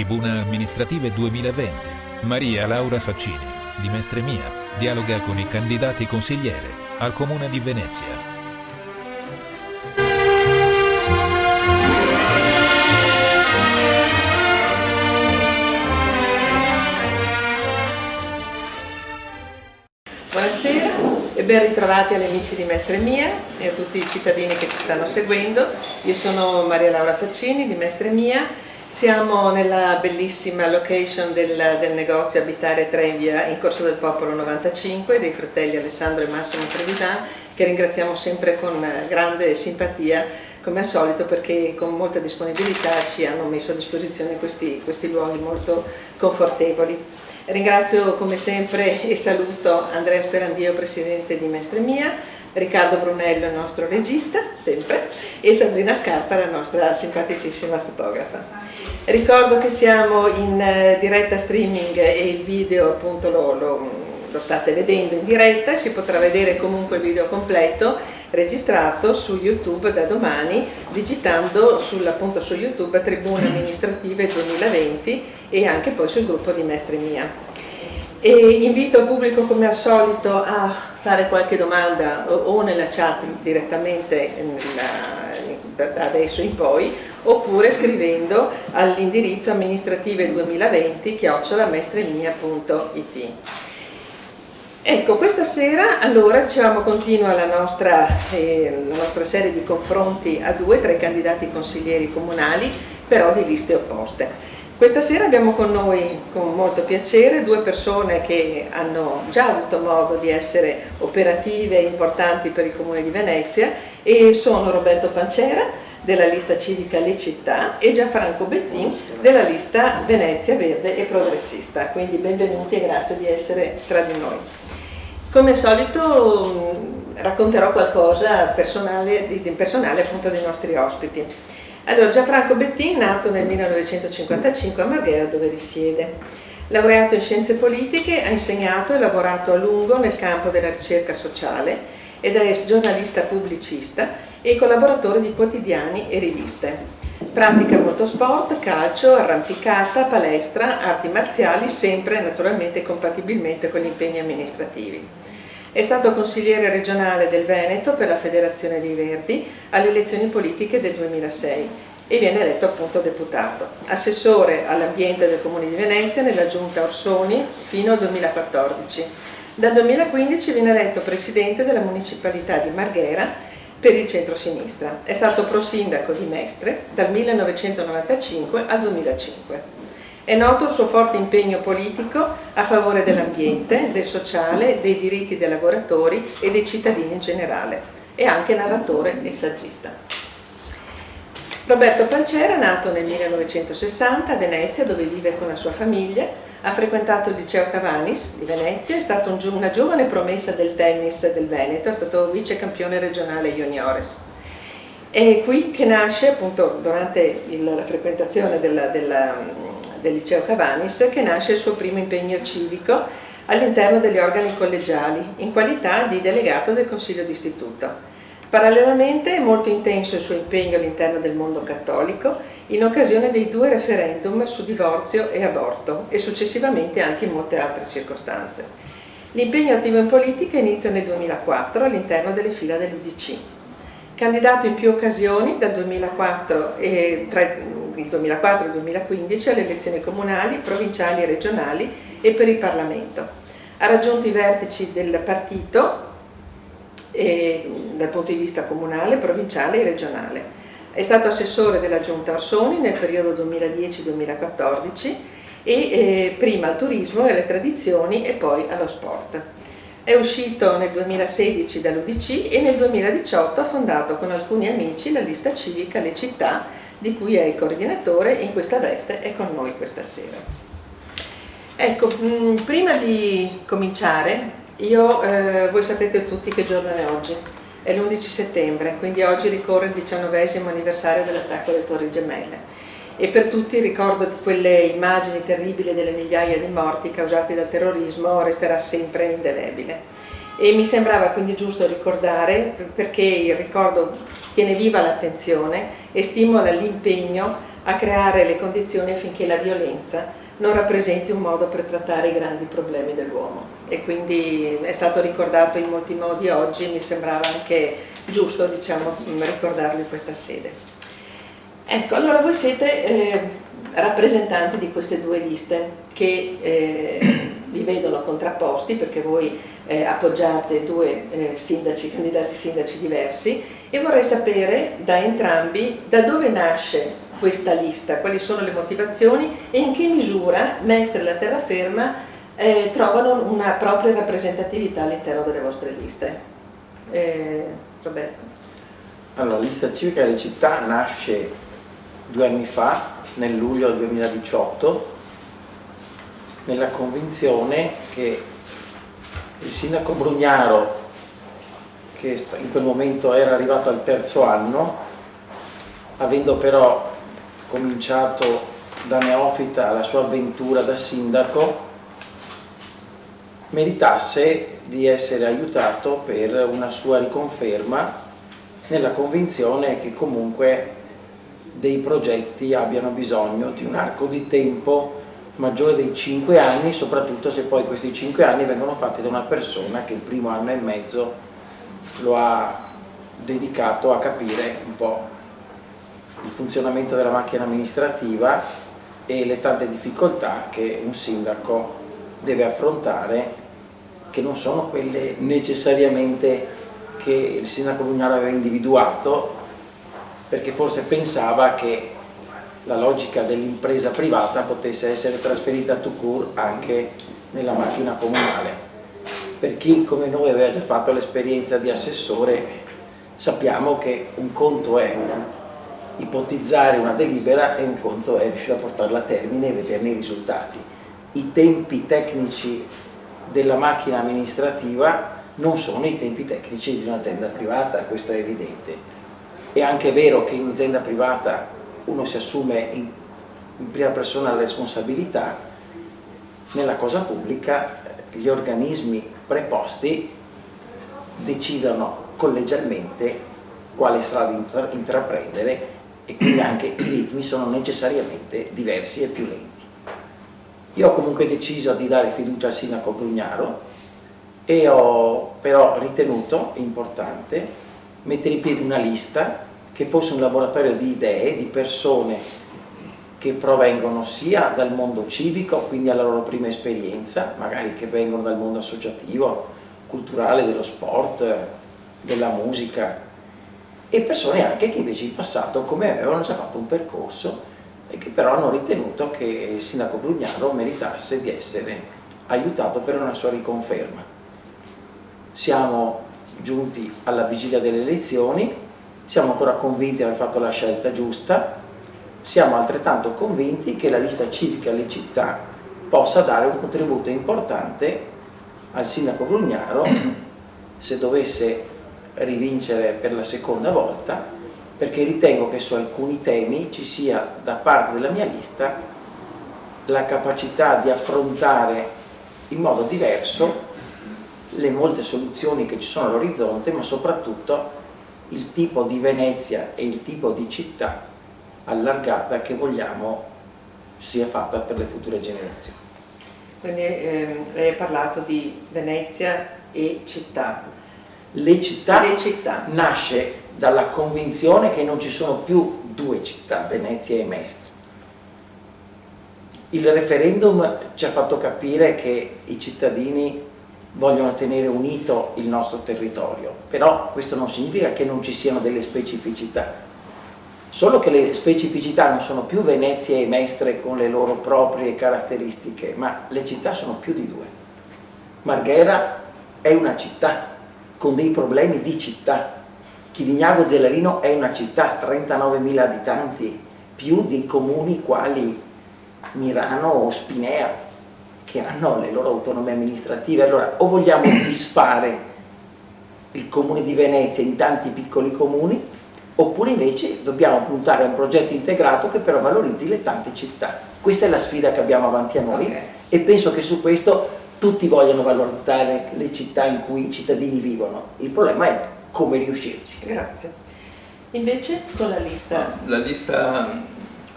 Tribuna Amministrative 2020. Maria Laura Faccini, di Mestre Mia, dialoga con i candidati consigliere al Comune di Venezia. Buonasera e ben ritrovati agli amici di Mestre Mia e a tutti i cittadini che ci stanno seguendo. Io sono Maria Laura Faccini di Mestre Mia, siamo nella bellissima location del negozio Abitare 3 in Corso del Popolo 95 dei fratelli Alessandro e Massimo Trevisan, che ringraziamo sempre con grande simpatia come al solito, perché con molta disponibilità ci hanno messo a disposizione questi luoghi molto confortevoli. Ringrazio come sempre e saluto Andrea Sperandio, presidente di Mestre Mia, Riccardo Brunello, il nostro regista, sempre, e Sabrina Scarpa, la nostra simpaticissima fotografa. Ricordo che siamo in diretta streaming e il video appunto lo state vedendo in diretta, e si potrà vedere comunque il video completo registrato su YouTube da domani, digitando appunto su YouTube Tribune Amministrative 2020 e anche poi sul gruppo di Mestre Mia. E invito il pubblico come al solito a fare qualche domanda o nella chat direttamente da adesso in poi, oppure scrivendo all'indirizzo amministrative2020@mestremia.it. Ecco, questa sera allora continua la nostra serie di confronti a due tra i candidati consiglieri comunali, però di liste opposte. Questa sera abbiamo con noi, con molto piacere, due persone che hanno già avuto modo di essere operative e importanti per il Comune di Venezia, e sono Roberto Pancera della lista civica Le Città e Gianfranco Bettin della lista Venezia Verde e Progressista. Quindi benvenuti e grazie di essere tra di noi. Come al solito racconterò qualcosa personale appunto dei nostri ospiti. Allora, Gianfranco Bettin, nato nel 1955 a Marghera, dove risiede. Laureato in scienze politiche, ha insegnato e lavorato a lungo nel campo della ricerca sociale ed è giornalista pubblicista e collaboratore di quotidiani e riviste. Pratica molto sport, calcio, arrampicata, palestra, arti marziali, sempre naturalmente compatibilmente con gli impegni amministrativi. È stato consigliere regionale del Veneto per la Federazione dei Verdi alle elezioni politiche del 2006 e viene eletto appunto deputato. Assessore all'ambiente del Comune di Venezia nella giunta Orsoni fino al 2014. Dal 2015 viene eletto presidente della municipalità di Marghera per il centro-sinistra. È stato prosindaco di Mestre dal 1995 al 2005. È noto il suo forte impegno politico a favore dell'ambiente, del sociale, dei diritti dei lavoratori e dei cittadini in generale. È anche narratore e saggista. Roberto Pancera, nato nel 1960 a Venezia, dove vive con la sua famiglia, ha frequentato il liceo Cavanis di Venezia, è stato una giovane promessa del tennis del Veneto, è stato vice campione regionale juniores. È qui che nasce, appunto, durante la frequentazione del liceo Cavanis, che nasce il suo primo impegno civico all'interno degli organi collegiali, in qualità di delegato del Consiglio d'Istituto. Parallelamente è molto intenso il suo impegno all'interno del mondo cattolico, in occasione dei 2 referendum su divorzio e aborto, e successivamente anche in molte altre circostanze. L'impegno attivo in politica inizia nel 2004 all'interno delle fila dell'UDC. Candidato in più occasioni dal 2004 tra il 2004 e il 2015 alle elezioni comunali, provinciali e regionali e per il Parlamento. Ha raggiunto i vertici del partito dal punto di vista comunale, provinciale e regionale. È stato assessore della giunta Orsoni nel periodo 2010-2014 e prima al turismo e alle tradizioni e poi allo sport. È uscito nel 2016 dall'UDC e nel 2018 ha fondato con alcuni amici la lista civica Le Città, di cui è il coordinatore. In questa veste è con noi questa sera. Ecco, prima di cominciare, voi sapete tutti che giorno è oggi, è l'11 settembre, quindi oggi ricorre il 19° anniversario dell'attacco alle Torri Gemelle, e per tutti il ricordo di quelle immagini terribili delle migliaia di morti causati dal terrorismo resterà sempre indelebile. E mi sembrava quindi giusto ricordare, perché il ricordo tiene viva l'attenzione e stimola l'impegno a creare le condizioni affinché la violenza non rappresenti un modo per trattare i grandi problemi dell'uomo. E quindi è stato ricordato in molti modi oggi, mi sembrava anche giusto, diciamo, ricordarlo in questa sede. Ecco, allora voi siete rappresentanti di queste due liste che vi vedono contrapposti, perché voi appoggiate due candidati sindaci diversi, e vorrei sapere da entrambi da dove nasce questa lista, quali sono le motivazioni e in che misura Mestre e la Terraferma trovano una propria rappresentatività all'interno delle vostre liste. Roberto. Allora, la lista civica delle città nasce 2 anni fa, nel luglio 2018, nella convinzione che il sindaco Brugnaro, che in quel momento era arrivato al 3° anno, avendo però cominciato da neofita la sua avventura da sindaco, meritasse di essere aiutato per una sua riconferma, nella convinzione che comunque dei progetti abbiano bisogno di un arco di tempo maggiore dei 5 anni, soprattutto se poi questi 5 anni vengono fatti da una persona che il primo anno e mezzo lo ha dedicato a capire un po' il funzionamento della macchina amministrativa e le tante difficoltà che un sindaco deve affrontare, che non sono quelle necessariamente che il sindaco Brugnaro aveva individuato, perché forse pensava che la logica dell'impresa privata potesse essere trasferita tout court anche nella macchina comunale. Per chi come noi aveva già fatto l'esperienza di assessore, sappiamo che un conto è ipotizzare una delibera e un conto è riuscire a portarla a termine e vederne i risultati. I tempi tecnici della macchina amministrativa non sono i tempi tecnici di un'azienda privata, questo è evidente. È anche vero che in un'azienda privata uno si assume in prima persona la responsabilità, nella cosa pubblica gli organismi preposti decidono collegialmente quale strada intraprendere e quindi anche i ritmi sono necessariamente diversi e più lenti. Io ho comunque deciso di dare fiducia al sindaco Brugnaro e ho però ritenuto importante mettere in piedi una lista che fosse un laboratorio di idee, di persone che provengono sia dal mondo civico, quindi alla loro prima esperienza, magari che vengono dal mondo associativo, culturale, dello sport, della musica, e persone anche che invece in passato come me avevano già fatto un percorso e che però hanno ritenuto che il sindaco Brugnaro meritasse di essere aiutato per una sua riconferma. Siamo giunti alla vigilia delle elezioni, siamo ancora convinti di aver fatto la scelta giusta, siamo altrettanto convinti che la lista civica alle città possa dare un contributo importante al sindaco Brugnaro se dovesse rivincere per la seconda volta, perché ritengo che su alcuni temi ci sia da parte della mia lista la capacità di affrontare in modo diverso le molte soluzioni che ci sono all'orizzonte, ma soprattutto il tipo di Venezia e il tipo di città allargata che vogliamo sia fatta per le future generazioni. Quindi lei ha parlato di Venezia e città. Le città nasce dalla convinzione che non ci sono più 2 città, Venezia e Mestre. Il referendum ci ha fatto capire che i cittadini vogliono tenere unito il nostro territorio, però questo non significa che non ci siano delle specificità, solo che le specificità non sono più Venezia e Mestre con le loro proprie caratteristiche, ma le città sono più di 2. Marghera è una città con dei problemi di città, Chivignago Zelarino è una città, 39.000 abitanti, più di comuni quali Mirano o Spinea, che hanno le loro autonomie amministrative. Allora, o vogliamo disfare il comune di Venezia in tanti piccoli comuni, oppure invece dobbiamo puntare a un progetto integrato che però valorizzi le tante città. Questa è la sfida che abbiamo avanti a noi, e penso che su questo tutti vogliono valorizzare le città in cui i cittadini vivono. Il problema è come riuscirci. Grazie. Invece con la lista... La lista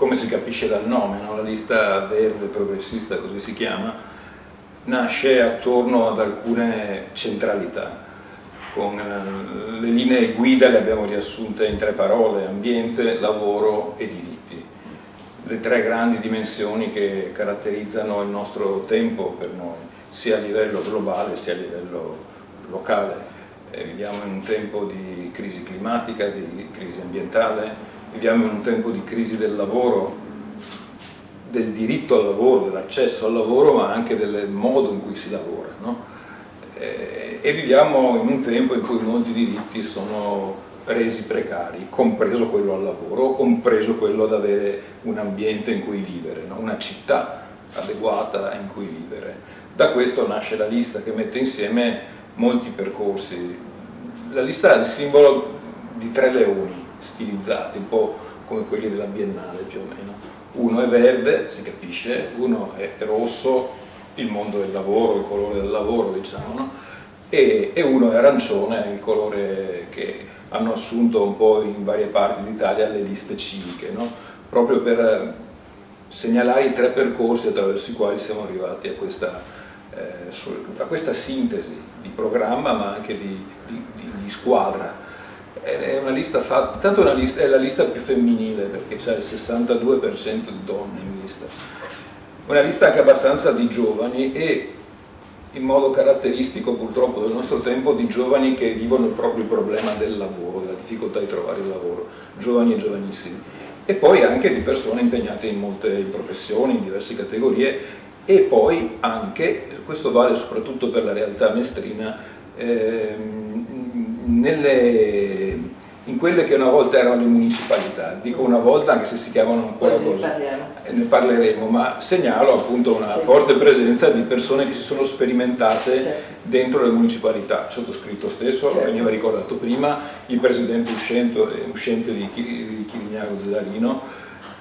come si capisce dal nome, no? La lista verde progressista, così si chiama, nasce attorno ad alcune centralità. Con le linee guida le abbiamo riassunte in 3 parole: ambiente, lavoro e diritti. Le 3 grandi dimensioni che caratterizzano il nostro tempo per noi, sia a livello globale sia a livello locale. Viviamo in un tempo di crisi climatica, di crisi ambientale, viviamo in un tempo di crisi del lavoro, del diritto al lavoro, dell'accesso al lavoro, ma anche del modo in cui si lavora, no? E viviamo in un tempo in cui molti diritti sono resi precari, compreso quello al lavoro, compreso quello ad avere un ambiente in cui vivere, no? Una città adeguata in cui vivere. Da questo nasce la lista, che mette insieme molti percorsi. La lista è il simbolo di 3 leoni stilizzati, un po' come quelli della Biennale più o meno. Uno è verde, si capisce, uno è rosso, il mondo del lavoro, il colore del lavoro, diciamo, no? E uno è arancione, il colore che hanno assunto un po' in varie parti d'Italia le liste civiche, no? Proprio per segnalare i 3 percorsi attraverso i quali siamo arrivati a questa sintesi di programma, ma anche di squadra. È una lista fatta, tanto è la lista più femminile, perché c'è il 62% di donne in lista. Una lista anche abbastanza di giovani, e in modo caratteristico purtroppo del nostro tempo di giovani che vivono proprio il problema del lavoro, della difficoltà di trovare il lavoro, giovani e giovanissimi. E poi anche di persone impegnate in molte professioni, in diverse categorie, e poi anche, questo vale soprattutto per la realtà mestrina, in quelle che una volta erano le municipalità. Dico una volta anche se si chiamano ancora così, ne parleremo, ma segnalo appunto una forte presenza di persone che si sono sperimentate dentro le municipalità. Il sottoscritto stesso, veniva ricordato prima, il presidente uscente di Chirignano Zedarino,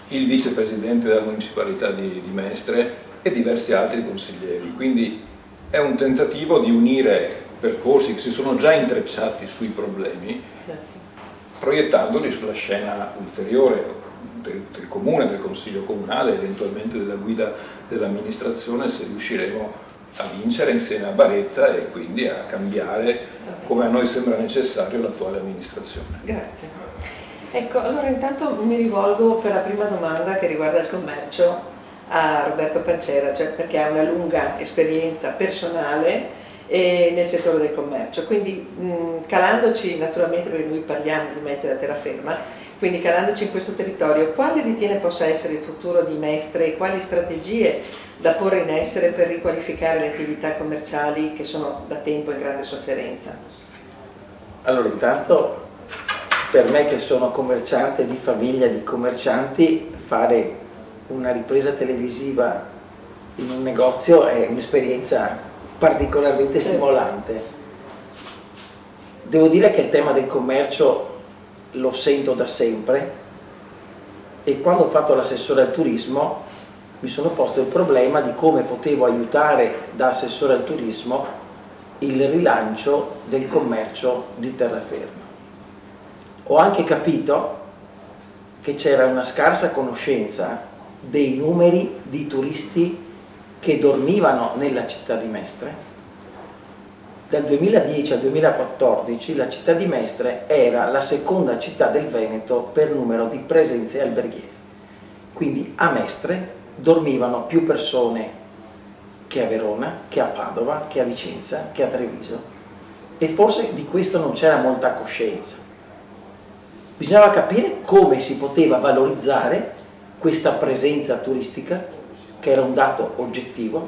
il vicepresidente della municipalità di Mestre e diversi altri consiglieri. Quindi è un tentativo di unire percorsi che si sono già intrecciati sui problemi, proiettandoli sulla scena ulteriore del comune, del consiglio comunale, eventualmente della guida dell'amministrazione, se riusciremo a vincere insieme a Baretta e quindi a cambiare, come a noi sembra necessario, l'attuale amministrazione. Grazie. Ecco, allora intanto mi rivolgo per la prima domanda, che riguarda il commercio, a Roberto Pancera, cioè perché ha una lunga esperienza personale nel settore del commercio, quindi calandoci naturalmente, perché noi parliamo di Mestre della terraferma, quindi calandoci in questo territorio, quale ritiene possa essere il futuro di Mestre e quali strategie da porre in essere per riqualificare le attività commerciali che sono da tempo in grande sofferenza? Allora, intanto, per me che sono commerciante di famiglia di commercianti, fare una ripresa televisiva in un negozio è un'esperienza particolarmente stimolante. Devo dire che il tema del commercio lo sento da sempre, e quando ho fatto l'assessore al turismo mi sono posto il problema di come potevo aiutare da assessore al turismo il rilancio del commercio di terraferma. Ho anche capito che c'era una scarsa conoscenza dei numeri di turisti che dormivano nella città di Mestre. Dal 2010 al 2014 la città di Mestre era la seconda città del Veneto per numero di presenze alberghiere. Quindi a Mestre dormivano più persone che a Verona, che a Padova, che a Vicenza, che a Treviso, e forse di questo non c'era molta coscienza. Bisognava capire come si poteva valorizzare questa presenza turistica, che era un dato oggettivo,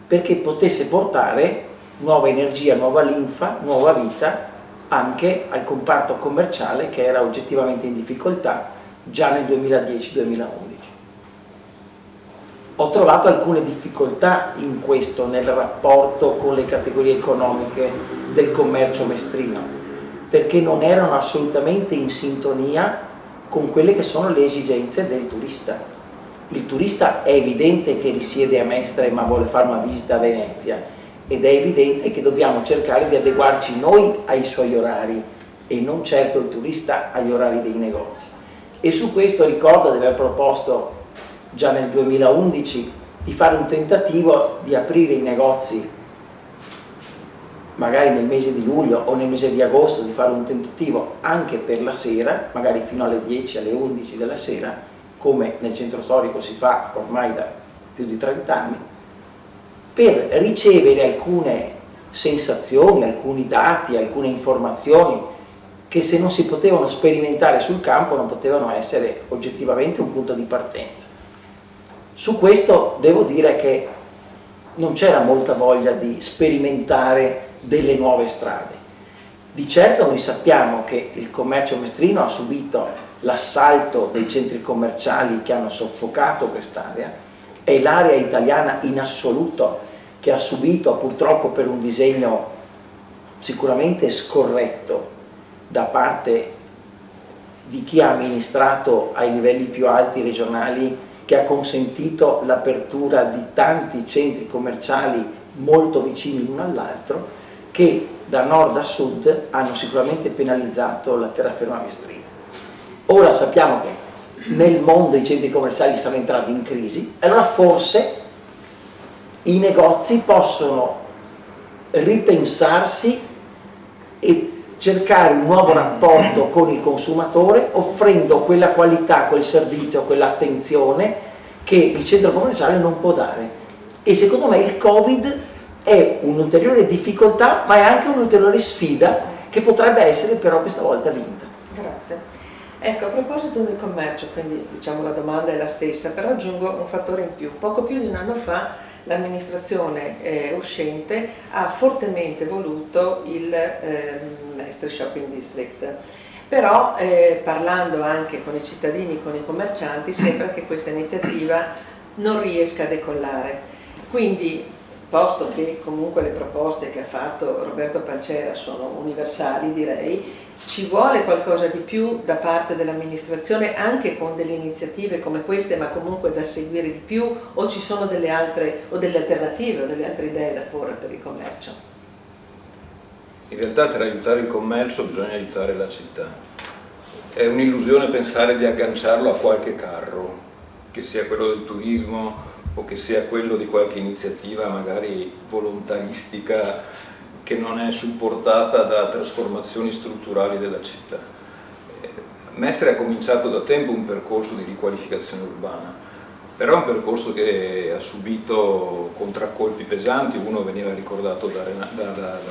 perché potesse portare nuova energia, nuova linfa, nuova vita anche al comparto commerciale, che era oggettivamente in difficoltà già nel 2010-2011. Ho trovato alcune difficoltà in questo, nel rapporto con le categorie economiche del commercio mestrino, perché non erano assolutamente in sintonia con quelle che sono le esigenze del turista. Il turista è evidente che risiede a Mestre ma vuole fare una visita a Venezia, ed è evidente che dobbiamo cercare di adeguarci noi ai suoi orari e non certo il turista agli orari dei negozi. E su questo ricordo di aver proposto già nel 2011 di fare un tentativo di aprire i negozi magari nel mese di luglio o nel mese di agosto, di fare un tentativo anche per la sera, magari fino alle 10, alle 11 della sera, come nel centro storico si fa ormai da più di 30 anni, per ricevere alcune sensazioni, alcuni dati, alcune informazioni che se non si potevano sperimentare sul campo non potevano essere oggettivamente un punto di partenza. Su questo devo dire che non c'era molta voglia di sperimentare delle nuove strade. Di certo noi sappiamo che il commercio mestrino ha subito l'assalto dei centri commerciali che hanno soffocato quest'area, è l'area italiana in assoluto che ha subito, purtroppo per un disegno sicuramente scorretto da parte di chi ha amministrato ai livelli più alti regionali, che ha consentito l'apertura di tanti centri commerciali molto vicini l'uno all'altro, che da nord a sud hanno sicuramente penalizzato la terraferma mestrina. Ora sappiamo che nel mondo i centri commerciali stanno entrando in crisi, allora forse i negozi possono ripensarsi e cercare un nuovo rapporto con il consumatore, offrendo quella qualità, quel servizio, quell'attenzione che il centro commerciale non può dare. E secondo me il Covid è un'ulteriore difficoltà, ma è anche un'ulteriore sfida che potrebbe essere però questa volta vinta. Grazie. Ecco, a proposito del commercio, quindi diciamo la domanda è la stessa, però aggiungo un fattore in più. Poco più di un anno fa l'amministrazione uscente ha fortemente voluto il Mestre Shopping District, però parlando anche con i cittadini, con i commercianti, sembra che questa iniziativa non riesca a decollare. Quindi, posto che comunque le proposte che ha fatto Roberto Pancera sono universali, direi, ci vuole qualcosa di più da parte dell'amministrazione, anche con delle iniziative come queste, ma comunque da seguire di più, o ci sono delle altre, o delle alternative, o delle altre idee da porre per il commercio? In realtà per aiutare il commercio bisogna aiutare la città. È un'illusione pensare di agganciarlo a qualche carro, che sia quello del turismo o che sia quello di qualche iniziativa magari volontaristica che non è supportata da trasformazioni strutturali della città. Mestre ha cominciato da tempo un percorso di riqualificazione urbana, però è un percorso che ha subito contraccolpi pesanti. Uno veniva ricordato da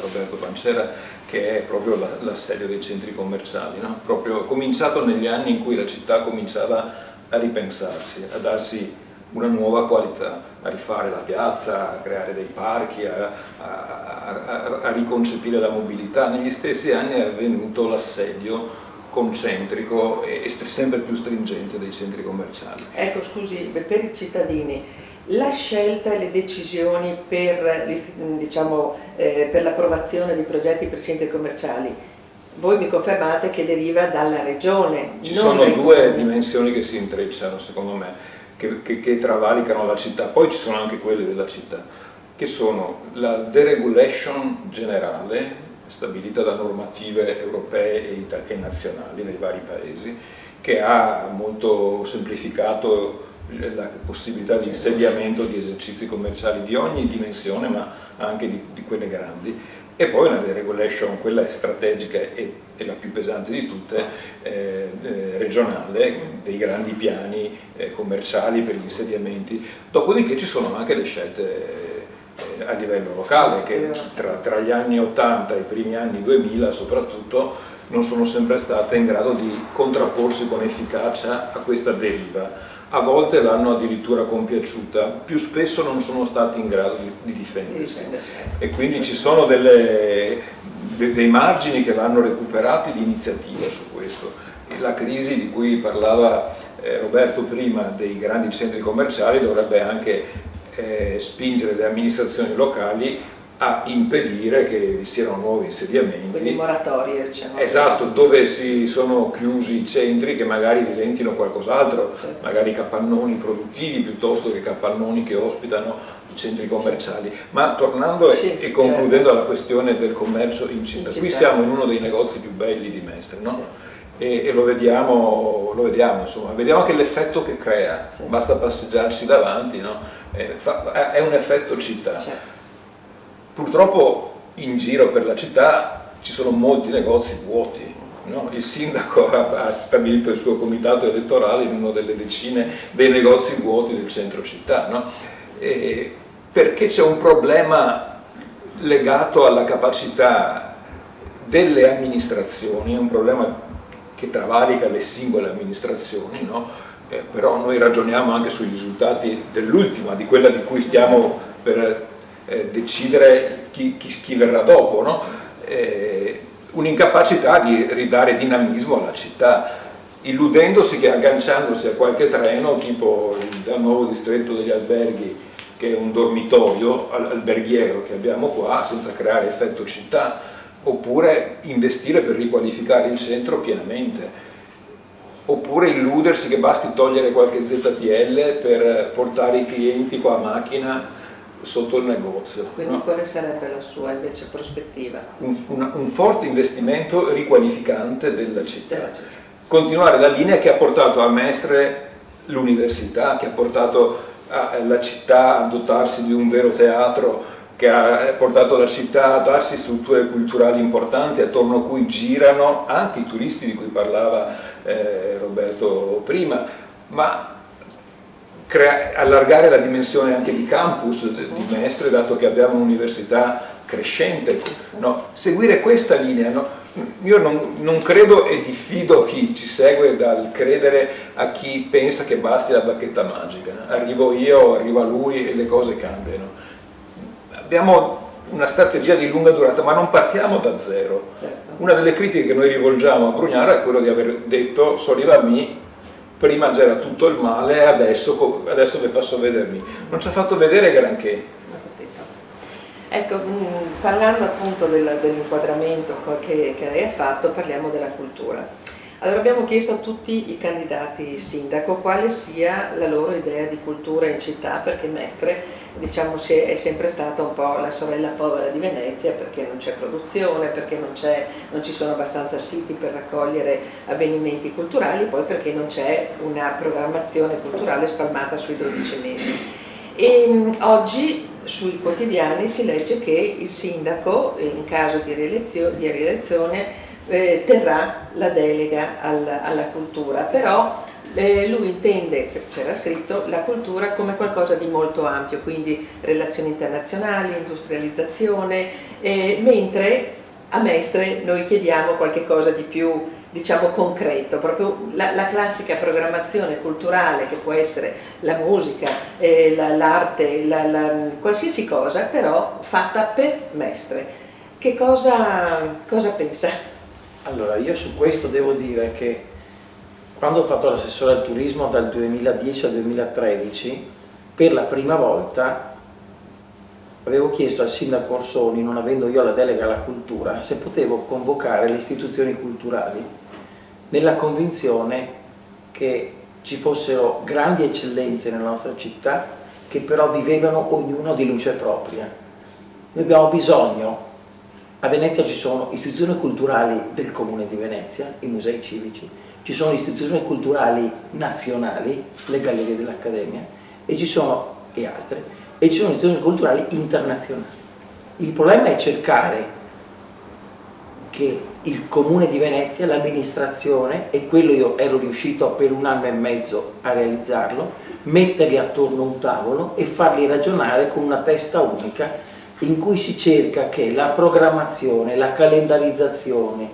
Roberto Pancera, che è proprio l'assedio dei centri commerciali, no? Proprio cominciato negli anni in cui la città cominciava a ripensarsi, a darsi una nuova qualità, a rifare la piazza, a creare dei parchi, a riconcepire la mobilità. Negli stessi anni è avvenuto l'assedio concentrico e sempre più stringente dei centri commerciali. Ecco, scusi, per i cittadini, la scelta e le decisioni per, diciamo, per l'approvazione di progetti per centri commerciali, voi mi confermate che deriva dalla regione? Ci sono due dimensioni che si intrecciano, secondo me, che travalicano la città. Poi ci sono anche quelle della città, che sono la deregulation generale stabilita da normative europee e nazionali nei vari paesi, che ha molto semplificato la possibilità di insediamento di esercizi commerciali di ogni dimensione, ma anche di quelle grandi. E poi una deregulation, quella strategica e la più pesante di tutte, regionale, dei grandi piani commerciali per gli insediamenti. Dopodiché ci sono anche le scelte a livello locale, che tra gli anni 80 e i primi anni 2000 soprattutto non sono sempre state in grado di contrapporsi con efficacia a questa deriva. A volte l'hanno addirittura compiaciuta, più spesso non sono stati in grado di difendersi. E quindi ci sono dei margini che vanno recuperati di iniziativa su questo. E la crisi di cui parlava Roberto prima dei grandi centri commerciali dovrebbe anche spingere le amministrazioni locali a impedire che vi siano nuovi insediamenti. Quindi moratorie, diciamo. Esatto, dove si sono chiusi i centri che magari diventino qualcos'altro, certo. Magari capannoni produttivi piuttosto che capannoni che ospitano i centri commerciali. Ma tornando e concludendo certo. La questione del commercio in città, qui siamo in uno dei negozi più belli di Mestre, no? Sì. e lo vediamo, insomma, vediamo che l'effetto che crea, Sì. basta passeggiarsi davanti, no? È un effetto città. Certo. Purtroppo in giro per la città ci sono molti negozi vuoti, no? Il sindaco ha stabilito il suo comitato elettorale in una delle decine dei negozi vuoti del centro città, no? Perché c'è un problema legato alla capacità delle amministrazioni, è un problema che travalica le singole amministrazioni, no? Però noi ragioniamo anche sui risultati dell'ultima, di quella di cui stiamo per decidere chi verrà dopo, no? Un'incapacità di ridare dinamismo alla città, illudendosi che agganciandosi a qualche treno, tipo dal nuovo distretto degli alberghi, che è un dormitorio alberghiero che abbiamo qua, senza creare effetto città, oppure investire per riqualificare il centro pienamente, oppure illudersi che basti togliere qualche ZTL per portare i clienti qua a macchina sotto il negozio. Quindi no? quale sarebbe la sua invece prospettiva? Un forte investimento riqualificante della città. Della città. Continuare la linea che ha portato a Mestre l'università, che ha portato la città a dotarsi di un vero teatro, che ha portato la città a darsi strutture culturali importanti attorno a cui girano anche i turisti di cui parlava Roberto prima, ma allargare la dimensione anche di campus di Mestre, dato che abbiamo un'università crescente, no? Seguire questa linea, no? Io non credo e diffido chi ci segue dal credere a chi pensa che basti la bacchetta magica, arrivo io, arriva lui e le cose cambiano. Abbiamo una strategia di lunga durata, ma non partiamo da zero. Certo. Una delle critiche che noi rivolgiamo a Brugnaro è quello di aver detto Solivami prima c'era tutto il male, adesso vi faccio vedermi. Non ci ha fatto vedere granché. Ho capito. Ecco, parlando appunto dell'inquadramento che lei ha fatto, parliamo della cultura. Allora abbiamo chiesto a tutti i candidati sindaco quale sia la loro idea di cultura in città, perché Mestre, diciamo, è sempre stata un po' la sorella povera di Venezia, perché non c'è produzione, perché non ci sono abbastanza siti per raccogliere avvenimenti culturali, poi perché non c'è una programmazione culturale spalmata sui 12 mesi. E oggi sui quotidiani si legge che il sindaco, in caso di rielezione, terrà la delega alla cultura, però lui intende, c'era scritto, la cultura come qualcosa di molto ampio, quindi relazioni internazionali, industrializzazione, mentre a Mestre noi chiediamo qualche cosa di più, diciamo, concreto, proprio la classica programmazione culturale che può essere la musica, l'arte, qualsiasi cosa, però fatta per Mestre. Che cosa pensa? Allora, io su questo devo dire che quando ho fatto l'assessore al turismo dal 2010 al 2013, per la prima volta avevo chiesto al sindaco Orsoni, non avendo io la delega alla cultura, se potevo convocare le istituzioni culturali, nella convinzione che ci fossero grandi eccellenze nella nostra città, che però vivevano ognuno di luce propria. Noi abbiamo bisogno. A Venezia ci sono istituzioni culturali del Comune di Venezia, i musei civici, ci sono istituzioni culturali nazionali, le gallerie dell'Accademia, e ci sono istituzioni culturali internazionali. Il problema è cercare che il Comune di Venezia, l'amministrazione, e quello io ero riuscito per 1 anno e mezzo a realizzarlo, metterli attorno a un tavolo e farli ragionare con una testa unica, in cui si cerca che la programmazione, la calendarizzazione,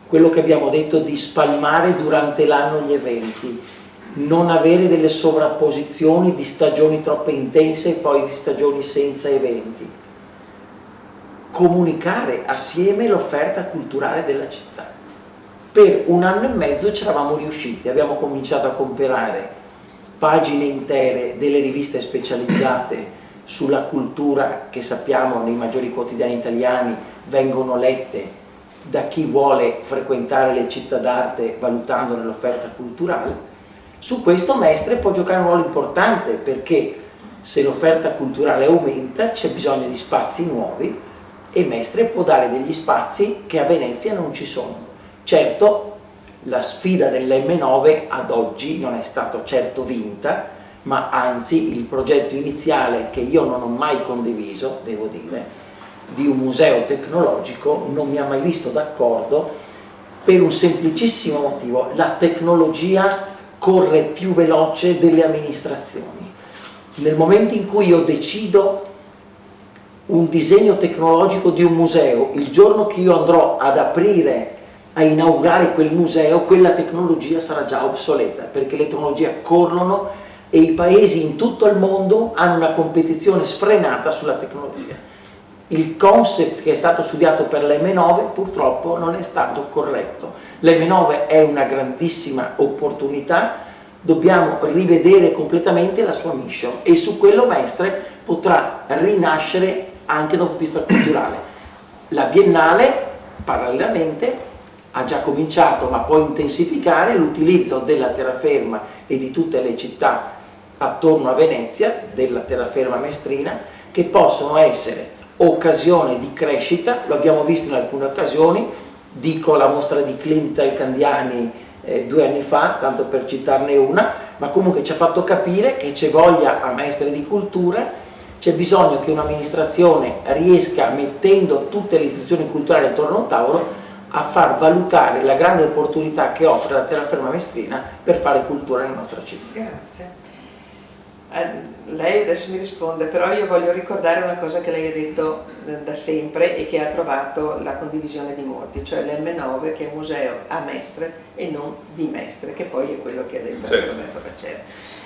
quello che abbiamo detto di spalmare durante l'anno gli eventi, non avere delle sovrapposizioni di stagioni troppo intense e poi di stagioni senza eventi, comunicare assieme l'offerta culturale della città. Per 1 anno e mezzo ci eravamo riusciti, abbiamo cominciato a comprare pagine intere delle riviste specializzate sulla cultura che sappiamo nei maggiori quotidiani italiani vengono lette da chi vuole frequentare le città d'arte valutandone l'offerta culturale. Su questo Mestre può giocare un ruolo importante, perché se l'offerta culturale aumenta c'è bisogno di spazi nuovi e Mestre può dare degli spazi che a Venezia non ci sono. Certo, la sfida dell'M9 ad oggi non è stata certo vinta, ma anzi il progetto iniziale, che io non ho mai condiviso, devo dire, di un museo tecnologico non mi ha mai visto d'accordo, per un semplicissimo motivo: la tecnologia corre più veloce delle amministrazioni. Nel momento in cui io decido un disegno tecnologico di un museo, il giorno che io andrò ad aprire, a inaugurare quel museo, quella tecnologia sarà già obsoleta, perché le tecnologie corrono e i paesi in tutto il mondo hanno una competizione sfrenata sulla tecnologia. Il concept che è stato studiato per l'M9 purtroppo non è stato corretto. L'M9 è una grandissima opportunità, dobbiamo rivedere completamente la sua mission, e su quello Mestre potrà rinascere anche da un punto di vista culturale. La Biennale parallelamente ha già cominciato, ma può intensificare l'utilizzo della terraferma e di tutte le città attorno a Venezia, della terraferma mestrina, che possono essere occasione di crescita. Lo abbiamo visto in alcune occasioni, dico la mostra di Klimt ai Candiani 2 anni fa, tanto per citarne una, ma comunque ci ha fatto capire che c'è voglia a Mestre di cultura, c'è bisogno che un'amministrazione riesca, mettendo tutte le istituzioni culturali attorno a un tavolo, a far valutare la grande opportunità che offre la terraferma mestrina per fare cultura nella nostra città. Grazie. Lei adesso mi risponde, però io voglio ricordare una cosa che lei ha detto da sempre e che ha trovato la condivisione di molti, cioè l'M9 che è un museo a Mestre e non di Mestre, che poi è quello che ha detto Roberto Pancera.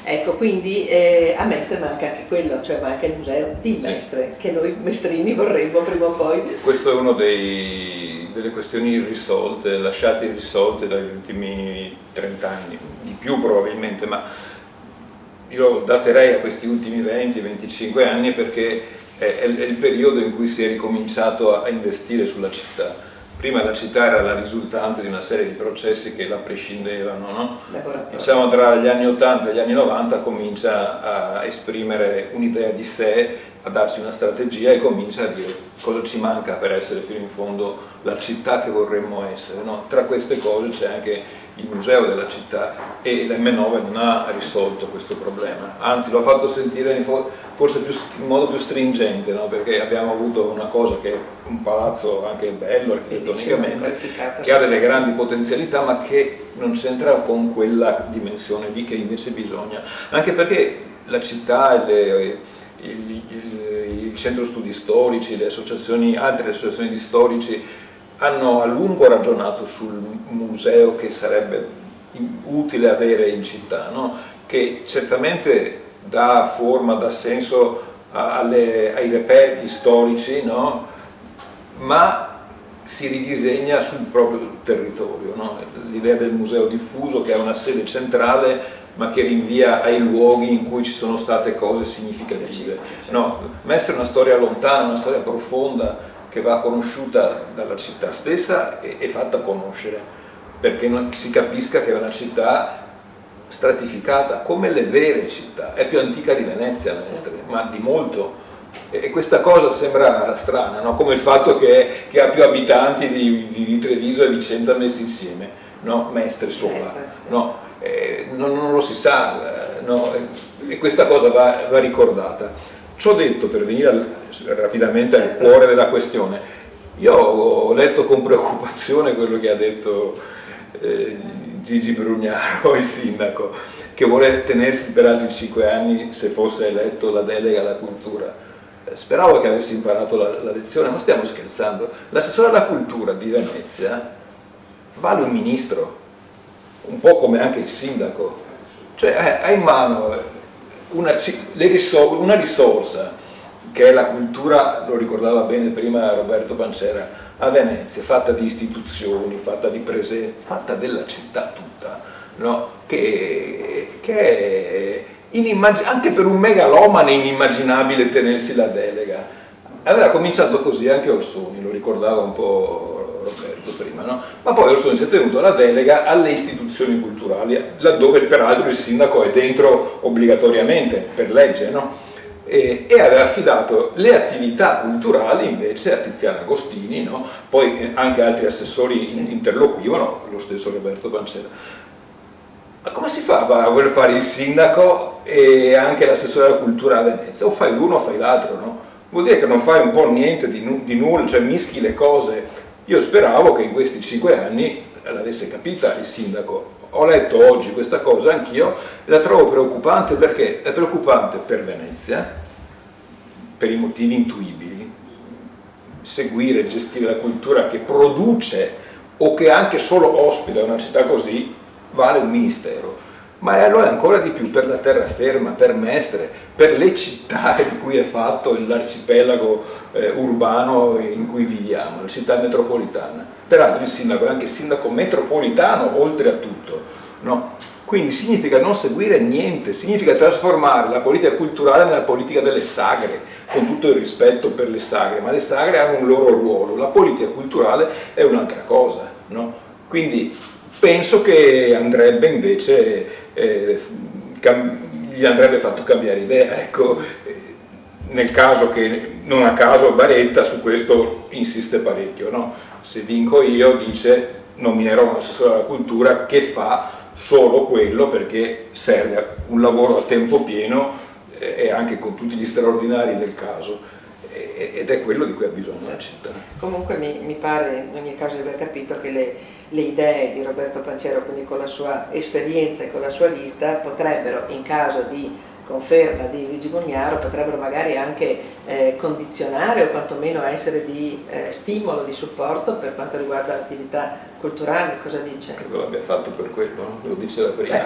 Ecco, quindi a Mestre manca anche quello, cioè manca il museo di Mestre, che noi mestrini vorremmo prima o poi. Questo è uno delle questioni irrisolte, lasciate irrisolte dagli ultimi 30 anni, di più probabilmente, ma io daterei a questi ultimi 20-25 anni perché è il periodo in cui si è ricominciato a investire sulla città. Prima la città era la risultante di una serie di processi che la prescindevano, no? Diciamo tra gli anni 80 e gli anni 90 comincia a esprimere un'idea di sé, a darsi una strategia e comincia a dire cosa ci manca per essere fino in fondo la città che vorremmo essere, no? Tra queste cose c'è anche il museo della città e l'M9 non ha risolto questo problema, anzi lo ha fatto sentire forse in modo più stringente, no? Perché abbiamo avuto una cosa che è un palazzo anche bello architettonicamente, che ha delle grandi potenzialità ma che non c'entra con quella dimensione lì che invece bisogna, anche perché la città e il centro studi storici, altre associazioni di storici hanno a lungo ragionato sul museo che sarebbe utile avere in città, no? Che certamente dà forma, dà senso ai reperti storici, no? Ma si ridisegna sul proprio territorio, no? L'idea del museo diffuso che ha una sede centrale ma che rinvia ai luoghi in cui ci sono state cose significative. No, Mestre è una storia lontana, una storia profonda, che va conosciuta dalla città stessa e fatta conoscere, perché si capisca che è una città stratificata, come le vere città. È più antica di Venezia, Mestre, ma di molto. E questa cosa sembra strana, no? Come il fatto che ha più abitanti di Treviso e Vicenza messi insieme, no? Mestre sola, no? Non lo si sa, no? E questa cosa va ricordata. Ciò detto, per venire rapidamente al cuore della questione, io ho letto con preoccupazione quello che ha detto Gigi Brugnaro, il sindaco, che vuole tenersi per altri 5 anni, se fosse eletto, la delega alla cultura. Speravo che avessi imparato la lezione, ma stiamo scherzando. L'assessore alla cultura di Venezia vale un ministro, un po' come anche il sindaco, cioè ha in mano una risorsa che è la cultura, lo ricordava bene prima Roberto Pancera, a Venezia, fatta di istituzioni, fatta di presenza, fatta della città tutta, no? Che è anche per un megalomane inimmaginabile tenersi la delega. Aveva cominciato così anche Orsoni, lo ricordava un po' Roberto prima, no? Ma poi Orsoni si è tenuto la delega alle istituzioni culturali, laddove peraltro il sindaco è dentro obbligatoriamente, per legge, no? e aveva affidato le attività culturali invece a Tiziana Agostini, no? Poi anche altri assessori interloquivano, lo stesso Roberto Pancera. Ma come si fa a voler fare il sindaco e anche l'assessore alla cultura a Venezia? O fai l'uno o fai l'altro, no? Vuol dire che non fai un po' niente di nulla, cioè mischi le cose. Io speravo che in questi 5 anni l'avesse capita il sindaco. Ho letto oggi questa cosa anch'io e la trovo preoccupante perché è preoccupante per Venezia, per i motivi intuibili. Seguire e gestire la cultura che produce o che anche solo ospita una città così vale un ministero. Ma allora ancora di più per la terraferma, per Mestre, per le città di cui è fatto l'arcipelago urbano in cui viviamo, la città metropolitana. Peraltro il sindaco è anche sindaco metropolitano, oltre a tutto, no? Quindi significa non seguire niente, significa trasformare la politica culturale nella politica delle sagre, con tutto il rispetto per le sagre, ma le sagre hanno un loro ruolo, la politica culturale è un'altra cosa, no? Quindi penso che andrebbe invece, gli andrebbe fatto cambiare idea, ecco, nel caso che, non a caso Baretta su questo insiste parecchio, no? Se vinco io, dice, nominerò un assessore alla cultura che fa solo quello perché serve un lavoro a tempo pieno e anche con tutti gli straordinari del caso, ed è quello di cui ha bisogno la città. Comunque mi pare in ogni caso di aver capito che le idee di Roberto Pancero, quindi con la sua esperienza e con la sua lista, potrebbero, in caso di conferma di Luigi Bugnaro, potrebbero magari anche condizionare o quantomeno essere di stimolo, di supporto per quanto riguarda l'attività culturale. Cosa dice? Credo l'abbia fatto per quello, no? Lo diceva prima.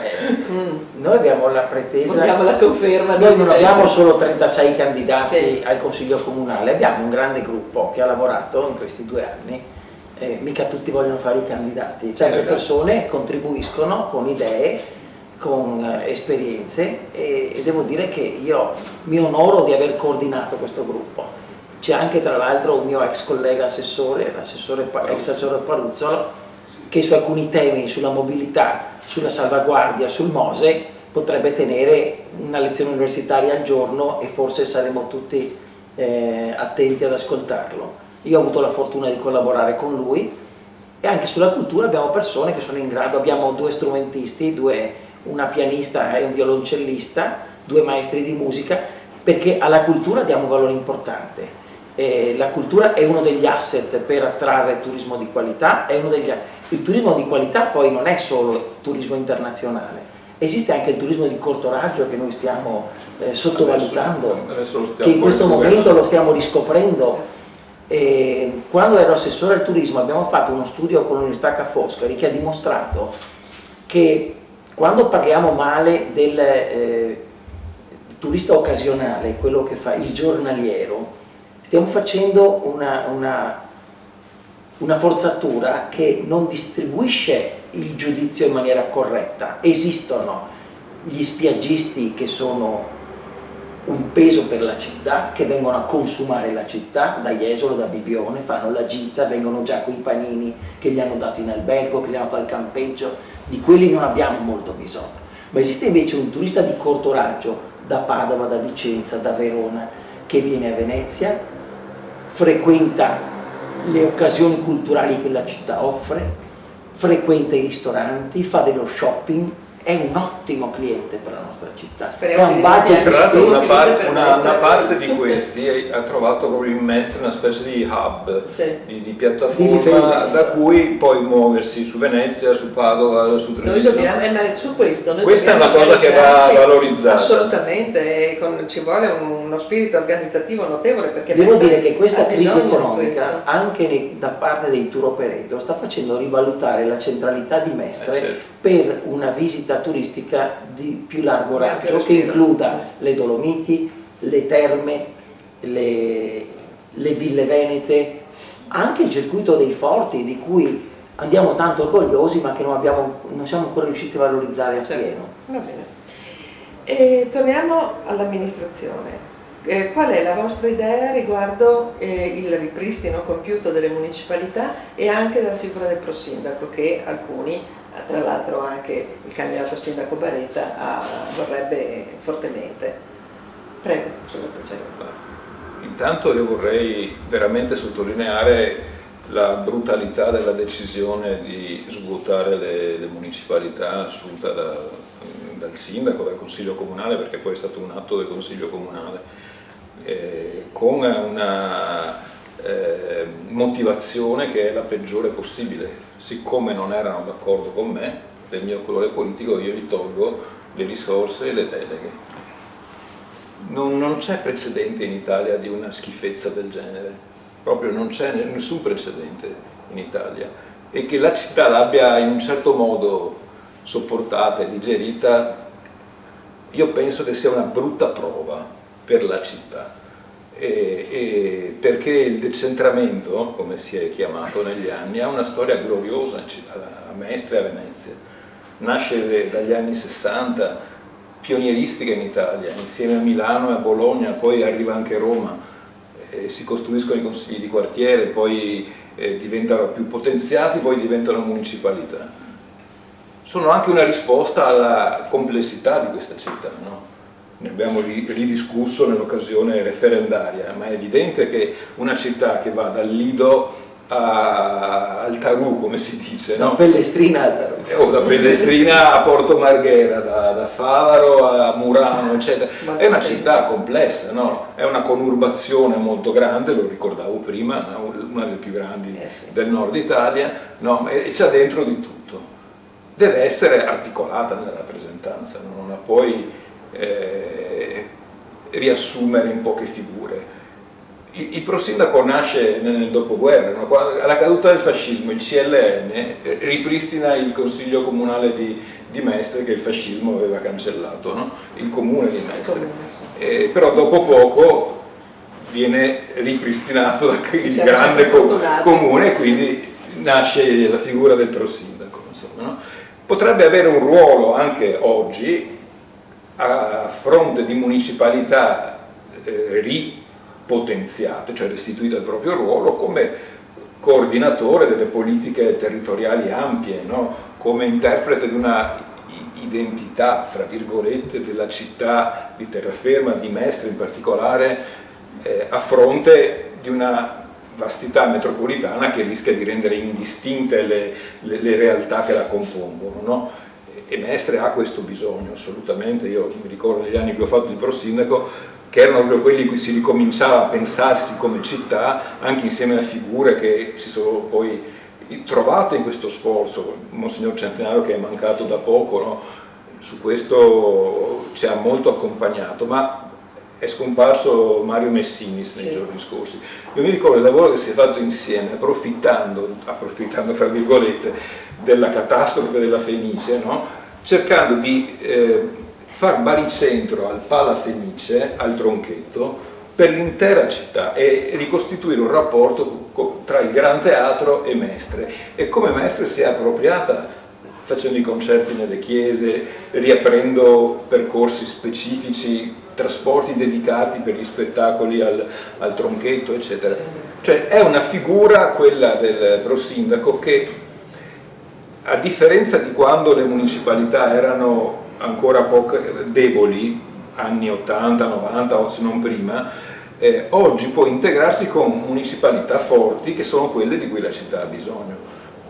Noi abbiamo la pretesa, vogliamo la conferma. noi non abbiamo solo 36 candidati al Consiglio Comunale, abbiamo un grande gruppo che ha lavorato in questi 2 anni, mica tutti vogliono fare i candidati, tante persone contribuiscono con idee, con esperienze, e devo dire che io mi onoro di aver coordinato questo gruppo. C'è anche tra l'altro un mio ex collega assessore, ex assessore Paruzzolo, che su alcuni temi, sulla mobilità, sulla salvaguardia, sul Mose, potrebbe tenere una lezione universitaria al giorno e forse saremo tutti attenti ad ascoltarlo. Io ho avuto la fortuna di collaborare con lui, e anche sulla cultura abbiamo persone che sono in grado, abbiamo 2 strumentisti, una pianista e un violoncellista, 2 maestri di musica, perché alla cultura diamo un valore importante. La cultura è uno degli asset per attrarre turismo di qualità, il turismo di qualità poi non è solo turismo internazionale, esiste anche il turismo di corto raggio che noi stiamo sottovalutando, che in questo momento lo stiamo riscoprendo. Quando ero assessore al turismo abbiamo fatto uno studio con l'Università Ca' Foscari che ha dimostrato che quando parliamo male del turista occasionale, quello che fa il giornaliero, stiamo facendo una forzatura che non distribuisce il giudizio in maniera corretta. Esistono gli spiaggisti che sono un peso per la città, che vengono a consumare la città, da Jesolo, da Bibione, fanno la gita, vengono già con i panini che gli hanno dato in albergo, che gli hanno dato al campeggio, di quelli non abbiamo molto bisogno. Ma esiste invece un turista di corto raggio, da Padova, da Vicenza, da Verona, che viene a Venezia, frequenta le occasioni culturali che la città offre, frequenta i ristoranti, fa dello shopping, è un ottimo cliente per la nostra città. È un budget. Tra l'altro una parte di questi ha trovato proprio in Mestre una specie di hub, di piattaforma da cui poi muoversi su Venezia, su Padova, su Treviso. Noi dobbiamo, su questo, questa è una cosa che va valorizzata. Assolutamente, ci vuole uno spirito organizzativo notevole, perché devo dire che questa crisi economica anche da parte dei tour operator sta facendo rivalutare la centralità di Mestre per una visita turistica di più largo raggio, che includa le Dolomiti, le terme, le ville venete, anche il circuito dei forti di cui andiamo tanto orgogliosi ma che non siamo ancora riusciti a valorizzare appieno. Va bene. E torniamo all'amministrazione. Qual è la vostra idea riguardo il ripristino compiuto delle municipalità e anche della figura del prosindaco, che alcuni, tra l'altro anche il candidato sindaco Baretta, vorrebbe fortemente? Prego, se lo piacere. Intanto io vorrei veramente sottolineare la brutalità della decisione di svuotare le municipalità assunta dal sindaco, dal consiglio comunale, perché poi è stato un atto del consiglio comunale, con una motivazione che è la peggiore possibile. Siccome non erano d'accordo con me, del mio colore politico, io gli tolgo le risorse e le deleghe. Non c'è precedente in Italia di una schifezza del genere, proprio non c'è nessun precedente in Italia, e che la città l'abbia in un certo modo sopportata e digerita, io penso che sia una brutta prova per la città, perché il decentramento, come si è chiamato negli anni, ha una storia gloriosa a Mestre e a Venezia. Nasce dagli anni 60, pionieristica in Italia, insieme a Milano e a Bologna, poi arriva anche Roma, si costruiscono i consigli di quartiere, poi diventano più potenziati, poi diventano municipalità. Sono anche una risposta alla complessità di questa città, no? Ne abbiamo ridiscusso nell'occasione referendaria, ma è evidente che una città che va dal Lido al Tarù, come si dice, no? Da Pellestrina al Tarù. O da Pellestrina a Porto Marghera, da Favaro a Murano, eccetera. È una città complessa, no? È una conurbazione molto grande, lo ricordavo prima, una delle più grandi del nord Italia, no? E c'ha dentro di tutto. Deve essere articolata nella rappresentanza, non la puoi riassumere in poche figure. Il prosindaco nasce nel dopoguerra, no? Alla caduta del fascismo il CLN ripristina il consiglio comunale di Mestre che il fascismo aveva cancellato, no? Il comune di Mestre. Però dopo poco viene ripristinato dal grande comune, quindi nasce la figura del prosindaco. Insomma, no? Potrebbe avere un ruolo anche oggi a fronte di municipalità ripotenziate, cioè restituite al proprio ruolo come coordinatore delle politiche territoriali ampie, no? Come interprete di una identità, fra virgolette, della città di terraferma, di Mestre in particolare, a fronte di una vastità metropolitana che rischia di rendere indistinte le realtà che la compongono, no? E Mestre ha questo bisogno, assolutamente. Io mi ricordo negli anni che ho fatto il prosindaco che erano proprio quelli in cui si ricominciava a pensarsi come città, anche insieme a figure che si sono poi trovate in questo sforzo. Monsignor Centenario, che è mancato da poco, no? Su questo ci ha molto accompagnato, ma è scomparso Mario Messinis nei giorni scorsi. Io mi ricordo il lavoro che si è fatto insieme, approfittando fra virgolette, della catastrofe della Fenice, no? Cercando di far baricentro al Pala Fenice, al Tronchetto, per l'intera città e ricostituire un rapporto tra il Gran Teatro e Mestre, e come Mestre si è appropriata facendo i concerti nelle chiese, riaprendo percorsi specifici, trasporti dedicati per gli spettacoli al Tronchetto, eccetera. Cioè è una figura, quella del prosindaco, che a differenza di quando le municipalità erano ancora poco deboli, anni 80, 90 o se non prima, oggi può integrarsi con municipalità forti che sono quelle di cui la città ha bisogno,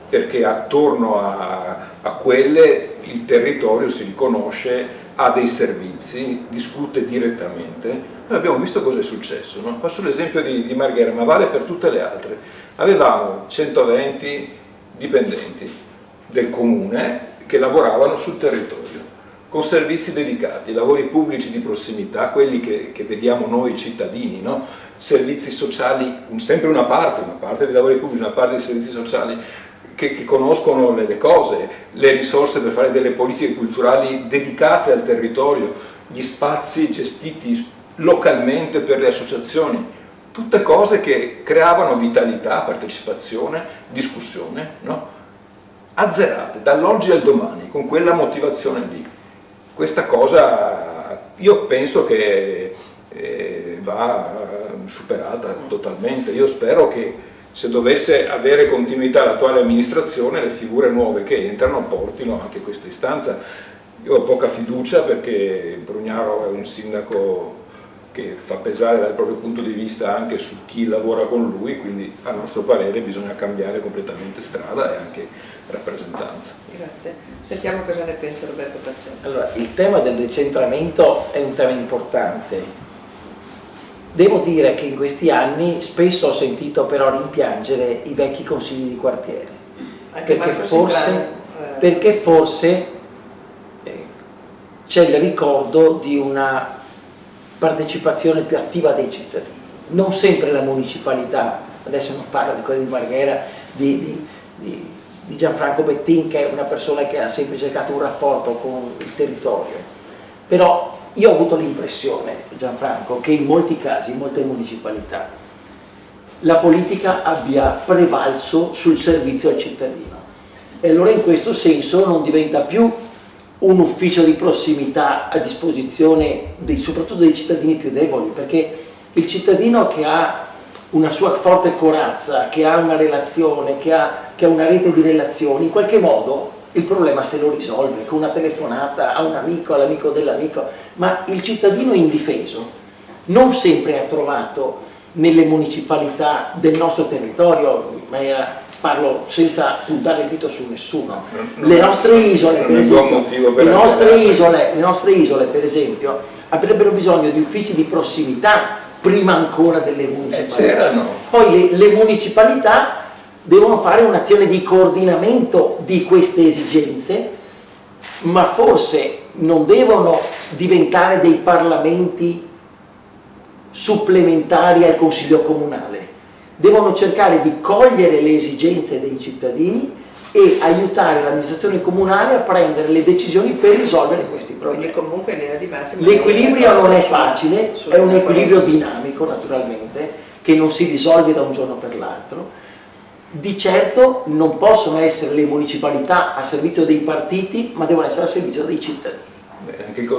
perché attorno a quelle il territorio si riconosce, ha dei servizi, discute direttamente. Noi abbiamo visto cosa è successo, no? Faccio l'esempio di Marghera, ma vale per tutte le altre. Avevamo 120 dipendenti del comune che lavoravano sul territorio, con servizi dedicati, lavori pubblici di prossimità, quelli che vediamo noi cittadini, no? Servizi sociali, sempre una parte di lavori pubblici, una parte di servizi sociali, che conoscono le cose, le risorse per fare delle politiche culturali dedicate al territorio, gli spazi gestiti localmente per le associazioni, tutte cose che creavano vitalità, partecipazione, discussione, no? Azzerate dall'oggi al domani con quella motivazione lì. Questa cosa io penso che va superata totalmente. Io spero che, se dovesse avere continuità l'attuale amministrazione, le figure nuove che entrano portino anche questa istanza. Io ho poca fiducia perché Brugnaro è un sindaco che fa pesare dal proprio punto di vista anche su chi lavora con lui, quindi a nostro parere bisogna cambiare completamente strada e anche rappresentanza. Grazie. Sentiamo cosa ne pensa Roberto Pazzini. Allora, il tema del decentramento è un tema importante. Devo dire che in questi anni spesso ho sentito però rimpiangere i vecchi consigli di quartiere, Anche perché forse c'è il ricordo di una partecipazione più attiva dei cittadini. Non sempre la municipalità, adesso non parlo di quelli di Marghera, di Gianfranco Bettin, che è una persona che ha sempre cercato un rapporto con il territorio, però io ho avuto l'impressione, Gianfranco, che in molti casi, in molte municipalità, la politica abbia prevalso sul servizio al cittadino. E allora in questo senso non diventa più un ufficio di prossimità a disposizione soprattutto dei cittadini più deboli, perché il cittadino che ha una sua forte corazza, che ha una relazione, che ha una rete di relazioni, in qualche modo il problema se lo risolve con una telefonata a un amico, all'amico dell'amico, ma il cittadino indifeso non sempre ha trovato nelle municipalità del nostro territorio, parlo senza puntare il dito su nessuno, le nostre isole per esempio, le nostre isole per esempio avrebbero bisogno di uffici di prossimità prima ancora delle municipalità. Poi le municipalità devono fare un'azione di coordinamento di queste esigenze, ma forse non devono diventare dei parlamenti supplementari al Consiglio Comunale. Devono cercare di cogliere le esigenze dei cittadini e aiutare l'amministrazione comunale a prendere le decisioni per risolvere questi problemi. Quindi comunque in linea di massima l'equilibrio non è facile, è un equilibrio dinamico naturalmente, che non si risolve da un giorno per l'altro. Di certo non possono essere le municipalità a servizio dei partiti, ma devono essere a servizio dei cittadini.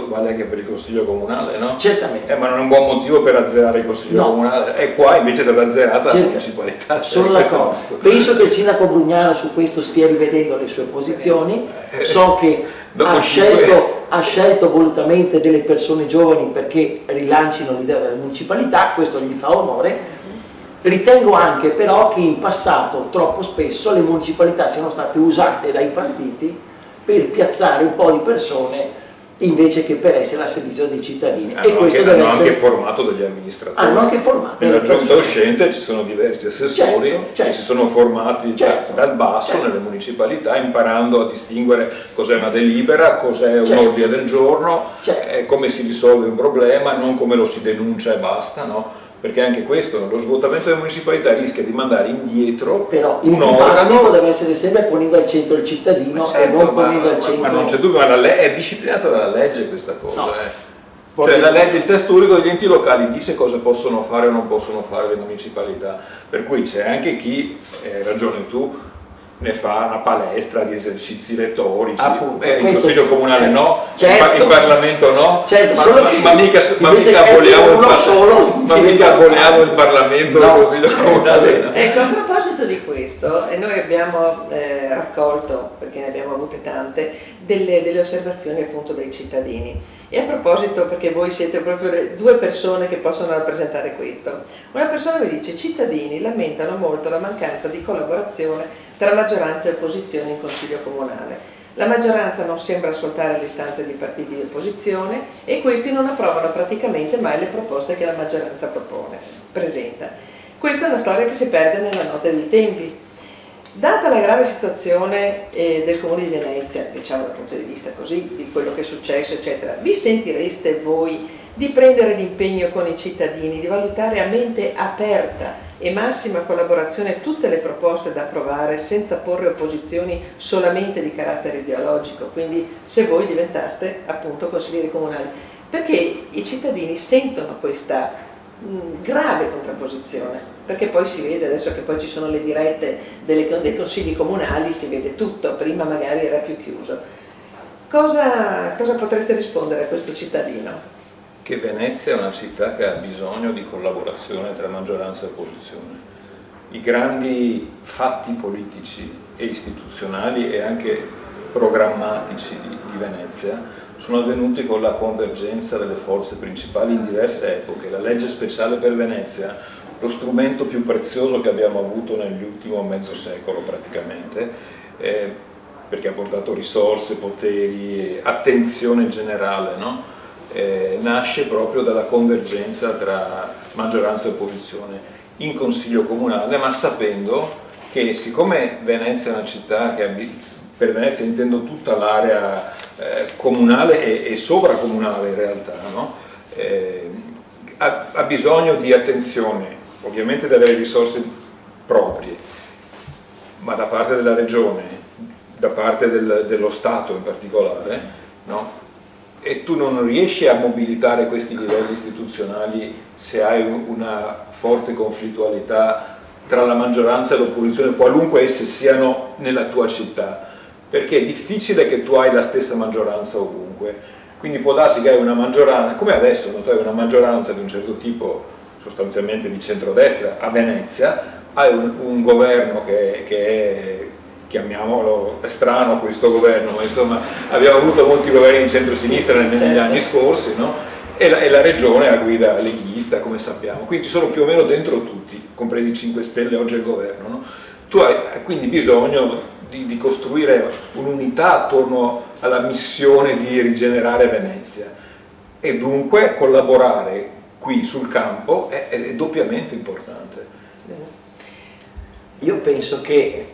Vale anche per il Consiglio Comunale, no? Certamente. Ma non è un buon motivo per azzerare il Consiglio Comunale. E qua invece è stata azzerata la municipalità. Sono d'accordo. Penso che il sindaco Brugnano su questo stia rivedendo le sue posizioni. So che ha scelto volutamente delle persone giovani perché rilancino l'idea della municipalità, questo gli fa onore. Ritengo anche però che in passato troppo spesso le municipalità siano state usate dai partiti per piazzare un po' di persone invece che per essere al servizio dei cittadini. Hanno anche formato degli amministratori. Hanno anche formato. Nella giunta uscente ci sono diversi assessori che si sono formati dal basso nelle municipalità, imparando a distinguere cos'è una delibera, cos'è un ordine del giorno, come si risolve un problema, non come lo si denuncia e basta, no? Perché anche questo, lo svuotamento delle municipalità rischia di mandare indietro un organo. Deve essere sempre ponendo al centro il cittadino e non ponendo al centro. Ma non c'è dubbio, è disciplinata dalla legge questa cosa. Cioè il testo unico degli enti locali dice cosa possono fare o non possono fare le municipalità. Per cui c'è anche chi, hai ragione tu, ne fa una palestra di esercizi retorici, il Consiglio Comunale no, il Parlamento no, ma mica aboliamo il Parlamento, il Consiglio Comunale no. Ecco, a proposito di questo, noi abbiamo raccolto, perché ne abbiamo avute tante, delle osservazioni appunto dei cittadini. E a proposito, perché voi siete proprio le due persone che possono rappresentare questo, una persona mi dice: i cittadini lamentano molto la mancanza di collaborazione tra maggioranza e opposizione in Consiglio Comunale. La maggioranza non sembra ascoltare le istanze dei partiti di opposizione e questi non approvano praticamente mai le proposte che la maggioranza presenta. Questa è una storia che si perde nella notte dei tempi. Data la grave situazione del Comune di Venezia, diciamo dal punto di vista così, di quello che è successo, eccetera, vi sentireste voi di prendere l'impegno con i cittadini, di valutare a mente aperta e massima collaborazione tutte le proposte da approvare senza porre opposizioni solamente di carattere ideologico, quindi se voi diventaste appunto consiglieri comunali, perché i cittadini sentono questa grave contrapposizione, perché poi si vede, adesso che poi ci sono le dirette dei consigli comunali, si vede tutto, prima magari era più chiuso. Cosa potreste rispondere a questo cittadino? Che Venezia è una città che ha bisogno di collaborazione tra maggioranza e opposizione. I grandi fatti politici e istituzionali e anche programmatici di Venezia sono avvenuti con la convergenza delle forze principali in diverse epoche. La legge speciale per Venezia, lo strumento più prezioso che abbiamo avuto nell'ultimo mezzo secolo praticamente, perché ha portato risorse, poteri, attenzione generale, no? Nasce proprio dalla convergenza tra maggioranza e opposizione in Consiglio Comunale, ma sapendo che siccome Venezia è una città che per Venezia intendo tutta l'area comunale e sovracomunale in realtà, no? Ha bisogno di attenzione, ovviamente delle risorse proprie, ma da parte della Regione, da parte dello Stato in particolare, no? E tu non riesci a mobilitare questi livelli istituzionali se hai una forte conflittualità tra la maggioranza e l'opposizione, qualunque esse siano nella tua città, perché è difficile che tu hai la stessa maggioranza ovunque. Quindi può darsi che hai una maggioranza, come adesso, no? Tu hai una maggioranza di un certo tipo, sostanzialmente di centrodestra a Venezia, hai un governo che è, chiamiamolo, è strano questo governo, ma insomma abbiamo avuto molti governi di centro-sinistra negli anni scorsi, no? E la regione a guida leghista, come sappiamo, quindi ci sono più o meno dentro tutti, compresi i 5 Stelle oggi al governo, no? Tu hai quindi bisogno di costruire un'unità attorno alla missione di rigenerare Venezia e dunque collaborare qui sul campo è doppiamente importante. Io penso che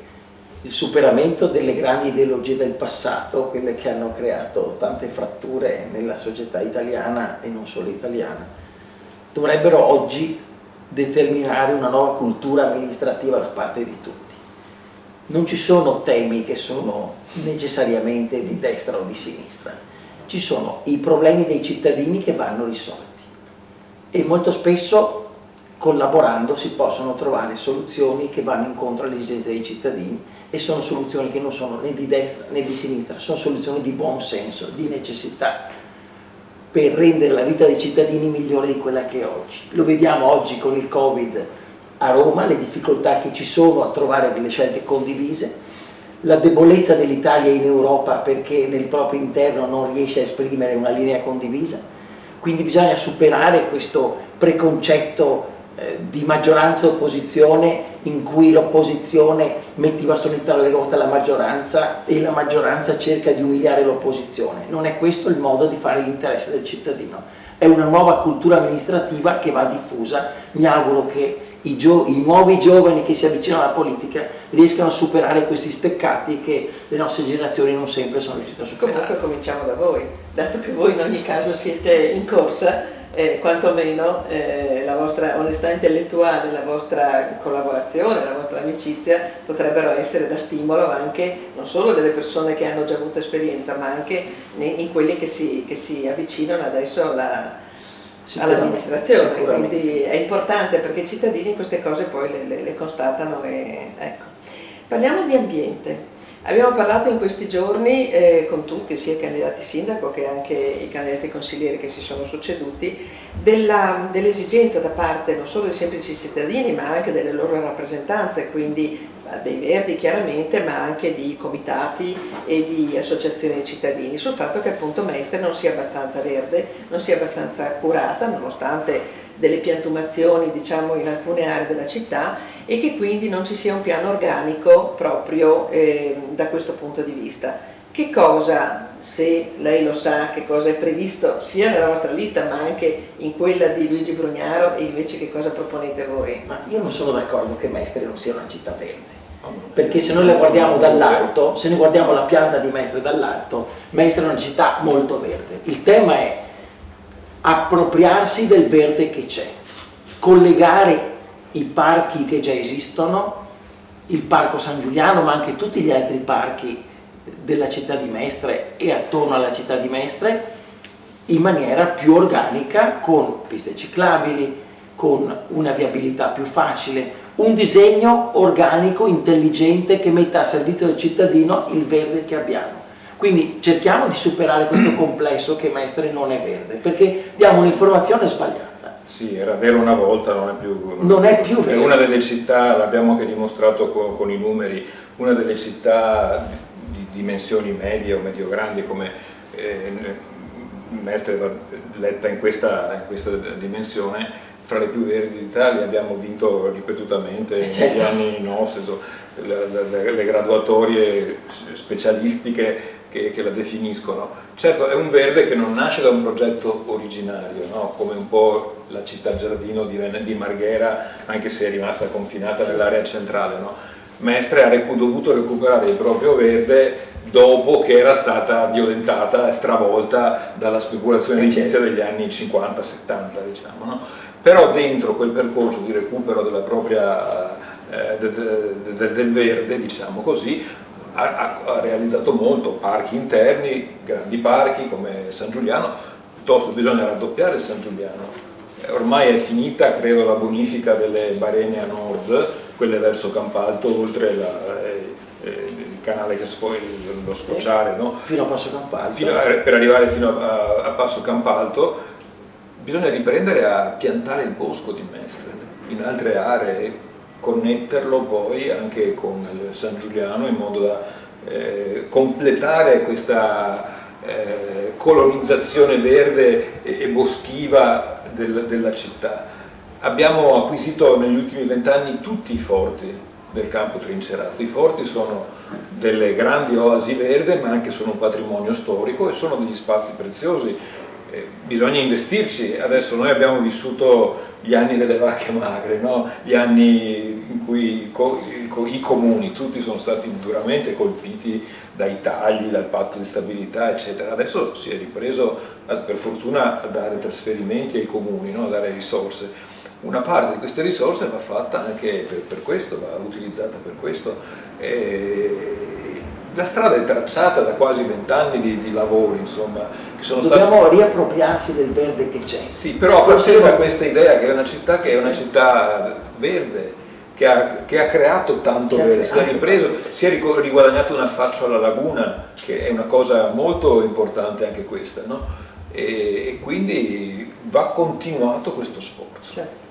il superamento delle grandi ideologie del passato, quelle che hanno creato tante fratture nella società italiana e non solo italiana, dovrebbero oggi determinare una nuova cultura amministrativa da parte di tutti. Non ci sono temi che sono necessariamente di destra o di sinistra, ci sono i problemi dei cittadini che vanno risolti e molto spesso collaborando si possono trovare soluzioni che vanno incontro alle esigenze dei cittadini e sono soluzioni che non sono né di destra né di sinistra, sono soluzioni di buon senso, di necessità per rendere la vita dei cittadini migliore di quella che è oggi. Lo vediamo oggi con il Covid a Roma, le difficoltà che ci sono a trovare delle scelte condivise, la debolezza dell'Italia in Europa perché nel proprio interno non riesce a esprimere una linea condivisa, quindi bisogna superare questo preconcetto di maggioranza e opposizione in cui l'opposizione metteva solo tra le ruote la maggioranza e la maggioranza cerca di umiliare l'opposizione. Non è questo il modo di fare l'interesse del cittadino, è una nuova cultura amministrativa che va diffusa. Mi auguro che i nuovi giovani che si avvicinano alla politica riescano a superare questi steccati che le nostre generazioni non sempre sono riuscite a superare. Comunque cominciamo da voi, dato che voi in ogni caso siete in corsa, quantomeno la vostra onestà intellettuale, la vostra collaborazione, la vostra amicizia potrebbero essere da stimolo anche non solo delle persone che hanno già avuto esperienza, ma anche in quelli che si avvicinano adesso all'amministrazione. Quindi è importante perché i cittadini queste cose poi le constatano. Ecco. Parliamo di ambiente. Abbiamo parlato in questi giorni con tutti, sia i candidati sindaco che anche i candidati consiglieri che si sono succeduti, dell'esigenza da parte non solo dei semplici cittadini ma anche delle loro rappresentanze, quindi dei Verdi chiaramente, ma anche di comitati e di associazioni di cittadini, sul fatto che appunto Mestre non sia abbastanza verde, non sia abbastanza curata, nonostante delle piantumazioni diciamo in alcune aree della città, e che quindi non ci sia un piano organico proprio da questo punto di vista. Che cosa, se lei lo sa, che cosa è previsto sia nella vostra lista ma anche in quella di Luigi Brugnaro, e invece che cosa proponete voi? Ma io non sono d'accordo che Mestre non sia una città verde, perché se noi la guardiamo dall'alto, se noi guardiamo la pianta di Mestre dall'alto, Mestre è una città molto verde. Il tema è appropriarsi del verde che c'è, collegare i parchi che già esistono, il Parco San Giuliano ma anche tutti gli altri parchi della città di Mestre e attorno alla città di Mestre in maniera più organica, con piste ciclabili, con una viabilità più facile, un disegno organico, intelligente che metta a servizio del cittadino il verde che abbiamo. Quindi cerchiamo di superare questo complesso che Mestre non è verde, perché diamo un'informazione sbagliata. Sì, era vero una volta, non è più vero. È una delle città, l'abbiamo anche dimostrato con i numeri, una delle città dimensioni medie o medio-grandi come Mestre va letta in questa dimensione, fra le più verdi d'Italia. Abbiamo vinto ripetutamente negli anni nostri le graduatorie specialistiche che la definiscono. Certo, è un verde che non nasce da un progetto originario, no? Come un po' la città giardino di Marghera, anche se è rimasta confinata nell'area centrale, no? Mestre ha dovuto recuperare il proprio verde dopo che era stata violentata e stravolta dalla speculazione edilizia degli anni 50-70, diciamo, no? Però dentro quel percorso di recupero della propria, del verde, diciamo così, ha realizzato molto, parchi interni, grandi parchi come San Giuliano, piuttosto bisogna raddoppiare San Giuliano. Ormai è finita, credo, la bonifica delle barene a nord, quelle verso Campalto, oltre il canale che lo sfociare, no? Fino a Passo Campalto. Per arrivare fino a Passo Campalto bisogna riprendere a piantare il bosco di Mestre in altre aree, connetterlo poi anche con il San Giuliano in modo da completare questa colonizzazione verde e boschiva della città. Abbiamo acquisito negli ultimi 20 anni tutti i forti del campo trincerato. I forti sono delle grandi oasi verde, ma anche sono un patrimonio storico e sono degli spazi preziosi. Bisogna investirci. Adesso noi abbiamo vissuto gli anni delle vacche magre, no? Gli anni in cui i comuni tutti sono stati duramente colpiti dai tagli, dal patto di stabilità, eccetera. Adesso si è ripreso, per fortuna, a dare trasferimenti ai comuni, no? A dare risorse. Una parte di queste risorse va fatta anche per questo, va utilizzata per questo. La strada è tracciata da quasi 20 anni di lavori, insomma, che sono Dobbiamo riappropriarsi del verde che c'è. Sì, però a partire da questa idea che è una città verde, che ha creato tanto verde, si è riguadagnato un affaccio alla laguna, che è una cosa molto importante anche questa, no? E quindi va continuato questo sforzo. Certo.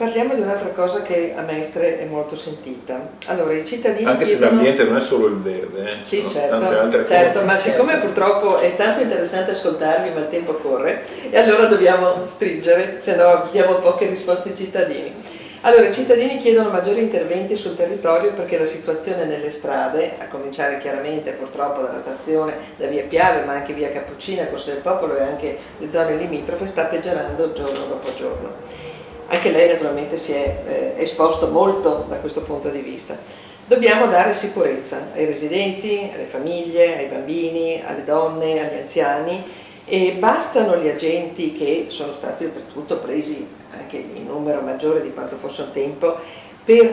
Parliamo di un'altra cosa che a Mestre è molto sentita. Allora, i cittadini anche se l'ambiente non è solo il verde, sì, sono certo, tante altre certo, cose. ma siccome purtroppo è tanto interessante ascoltarvi, ma il tempo corre, e allora dobbiamo stringere, se no diamo poche risposte ai cittadini. Allora, i cittadini chiedono maggiori interventi sul territorio perché la situazione nelle strade, a cominciare chiaramente purtroppo dalla stazione, da via Piave, ma anche via Cappuccina, Corso del Popolo e anche le zone limitrofe, sta peggiorando giorno dopo giorno. Anche lei naturalmente si è esposto molto da questo punto di vista. Dobbiamo dare sicurezza ai residenti, alle famiglie, ai bambini, alle donne, agli anziani, e bastano gli agenti che sono stati oltretutto presi anche in numero maggiore di quanto fosse un tempo per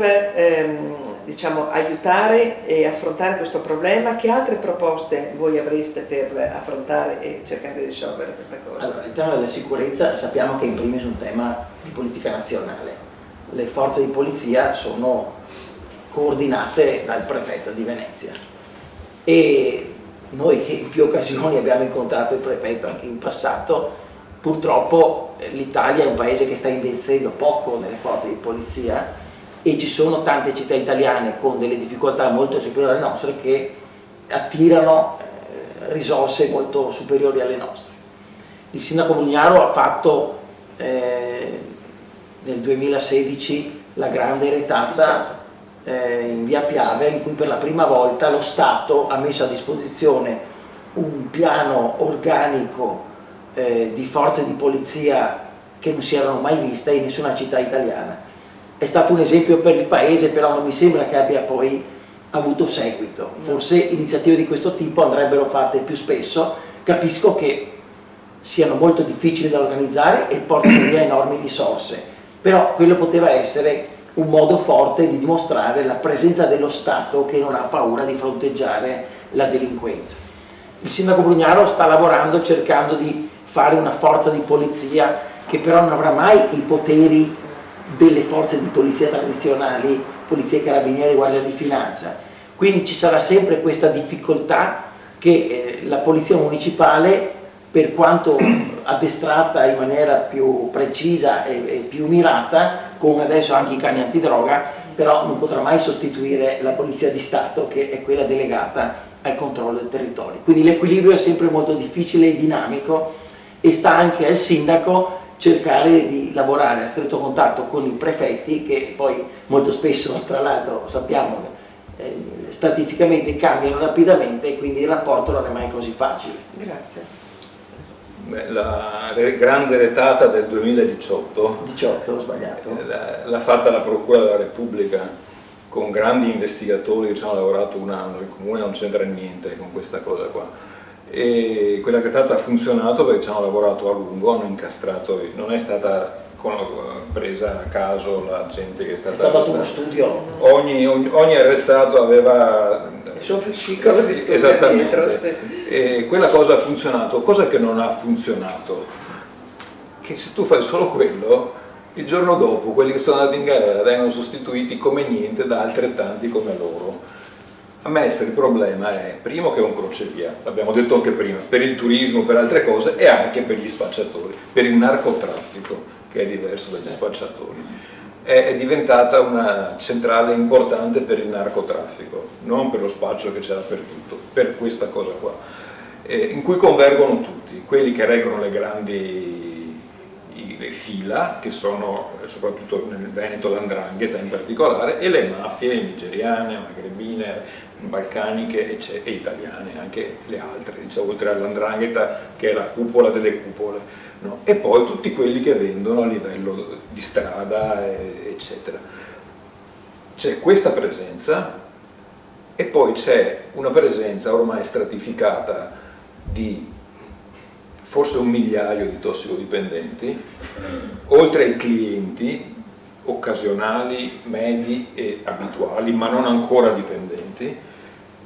diciamo, aiutare e affrontare questo problema. Che altre proposte voi avreste per affrontare e cercare di risolvere questa cosa? Allora, il tema della sicurezza sappiamo che in primis è un tema di politica nazionale. Le forze di polizia sono coordinate dal prefetto di Venezia e noi che in più occasioni abbiamo incontrato il prefetto anche in passato, purtroppo l'Italia è un paese che sta investendo poco nelle forze di polizia e ci sono tante città italiane con delle difficoltà molto superiori alle nostre che attirano risorse molto superiori alle nostre. Il sindaco Brugnaro ha fatto nel 2016 la grande retata in via Piave, in cui per la prima volta lo Stato ha messo a disposizione un piano organico di forze di polizia che non si erano mai viste in nessuna città italiana. È stato un esempio per il paese, però non mi sembra che abbia poi avuto seguito. Forse iniziative di questo tipo andrebbero fatte più spesso. Capisco che siano molto difficili da organizzare e portano via enormi risorse, però quello poteva essere un modo forte di dimostrare la presenza dello Stato che non ha paura di fronteggiare la delinquenza. Il sindaco Brugnaro sta lavorando cercando di fare una forza di polizia che però non avrà mai i poteri delle forze di polizia tradizionali, polizia carabinieri, guardia di finanza. Quindi ci sarà sempre questa difficoltà che la polizia municipale, per quanto addestrata in maniera più precisa e più mirata, come adesso anche i cani antidroga, però non potrà mai sostituire la polizia di Stato, che è quella delegata al controllo del territorio. Quindi l'equilibrio è sempre molto difficile e dinamico, e sta anche al sindaco cercare di lavorare a stretto contatto con i prefetti, che poi molto spesso, tra l'altro, sappiamo statisticamente cambiano rapidamente, e quindi il rapporto non è mai così facile. Grazie. Beh, la grande retata del 2018 18, ho sbagliato. l'ha fatta la Procura della Repubblica con grandi investigatori che ci hanno lavorato un anno. Il comune non c'entra niente con questa cosa qua, e quella retata ha funzionato perché ci hanno lavorato a lungo, hanno incastrato, non è stata presa a caso la gente che è stata uno studio. Ogni arrestato aveva Il suo fascicolo di studio esattamente dietro, sì. E quella cosa ha funzionato. Cosa che non ha funzionato, che se tu fai solo quello, il giorno dopo quelli che sono andati in galera vengono sostituiti come niente da altrettanti come loro. A Mestre il problema è, primo, che è un crocevia, l'abbiamo detto anche prima, per il turismo, per altre cose, e anche per gli spacciatori, per il narcotraffico, che è diverso dagli spacciatori. È diventata una centrale importante per il narcotraffico, non per lo spaccio che c'è dappertutto, per questa cosa qua, in cui convergono tutti, quelli che reggono le grandi fila, che sono soprattutto nel Veneto l''ndrangheta in particolare, e le mafie nigeriane, magrebine, balcaniche e italiane, anche le altre, diciamo, oltre all''ndrangheta che è la cupola delle cupole, no? E poi tutti quelli che vendono a livello di strada, eccetera. C'è questa presenza, e poi c'è una presenza ormai stratificata di forse 1 migliaio di tossicodipendenti, oltre ai clienti occasionali, medi e abituali, ma non ancora dipendenti,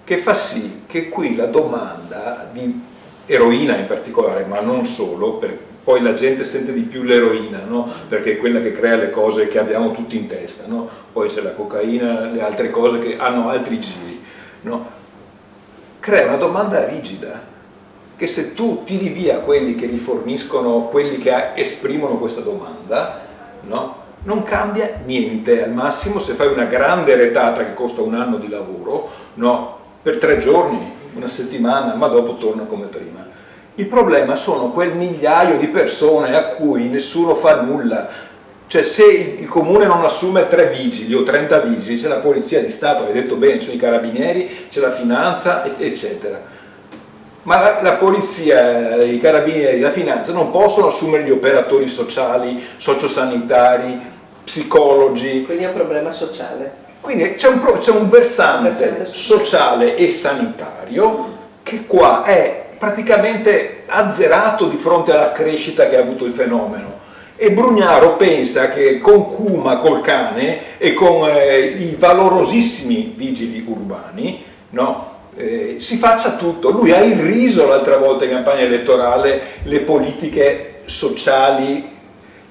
che fa sì che qui la domanda di eroina in particolare, ma non solo, poi la gente sente di più l'eroina, no? Perché è quella che crea le cose che abbiamo tutti in testa, no? Poi c'è la cocaina, le altre cose che hanno altri giri, no? Crea una domanda rigida, che se tu tiri via quelli che riforniscono, quelli che esprimono questa domanda, no? Non cambia niente. Al massimo, se fai una grande retata che costa 1 anno di lavoro, no? Per 3 giorni, 1 settimana, ma dopo torna come prima. Il problema sono quel migliaio di persone a cui nessuno fa nulla. Cioè, se il comune non assume 3 vigili o 30 vigili, c'è la polizia di Stato, hai detto bene, ci sono i carabinieri, c'è la finanza, eccetera. Ma la polizia, i carabinieri, la finanza non possono assumere gli operatori sociali, sociosanitari, psicologi. Quindi è un problema sociale. Quindi c'è un versante sociale e sanitario che qua è praticamente azzerato di fronte alla crescita che ha avuto il fenomeno. E Brugnaro pensa che con Cuma, col cane, e con i valorosissimi vigili urbani, no? Si faccia tutto. Lui ha irriso l'altra volta in campagna elettorale le politiche sociali,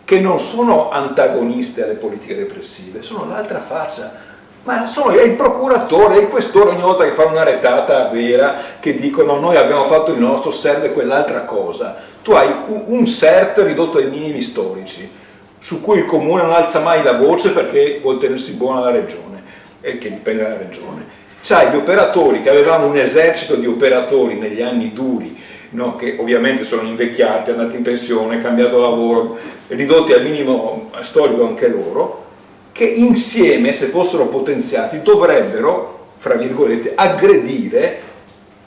che non sono antagoniste alle politiche repressive, sono l'altra faccia, ma è il procuratore e il questore ogni volta che fanno una retata vera, che dicono noi abbiamo fatto il nostro, serve quell'altra cosa. Tu hai un CERT ridotto ai minimi storici, su cui il comune non alza mai la voce perché vuol tenersi buona la regione, e che dipende dalla regione. C'hai gli operatori, che avevamo un esercito di operatori negli anni duri, no? Che ovviamente sono invecchiati, andati in pensione, cambiato lavoro, ridotti al minimo storico anche loro, che insieme, se fossero potenziati, dovrebbero, fra virgolette, aggredire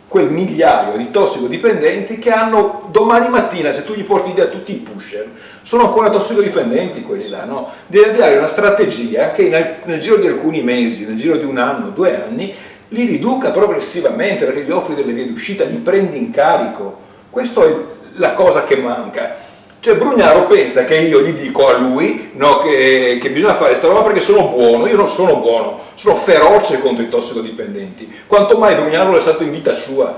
quel migliaio di tossicodipendenti che hanno domani mattina, se tu gli porti via tutti i pusher, sono ancora tossicodipendenti quelli là, no? Devi avviare una strategia che nel giro di alcuni mesi, nel giro di 1 anno, 2 anni, li riduca progressivamente, perché gli offri delle vie d'uscita, li prendi in carico. Questa è la cosa che manca. Cioè Brugnaro pensa che io gli dico a lui, no, che bisogna fare questa roba perché sono buono. Io non sono buono, sono feroce contro i tossicodipendenti. Quanto mai Brugnaro lo è stato in vita sua.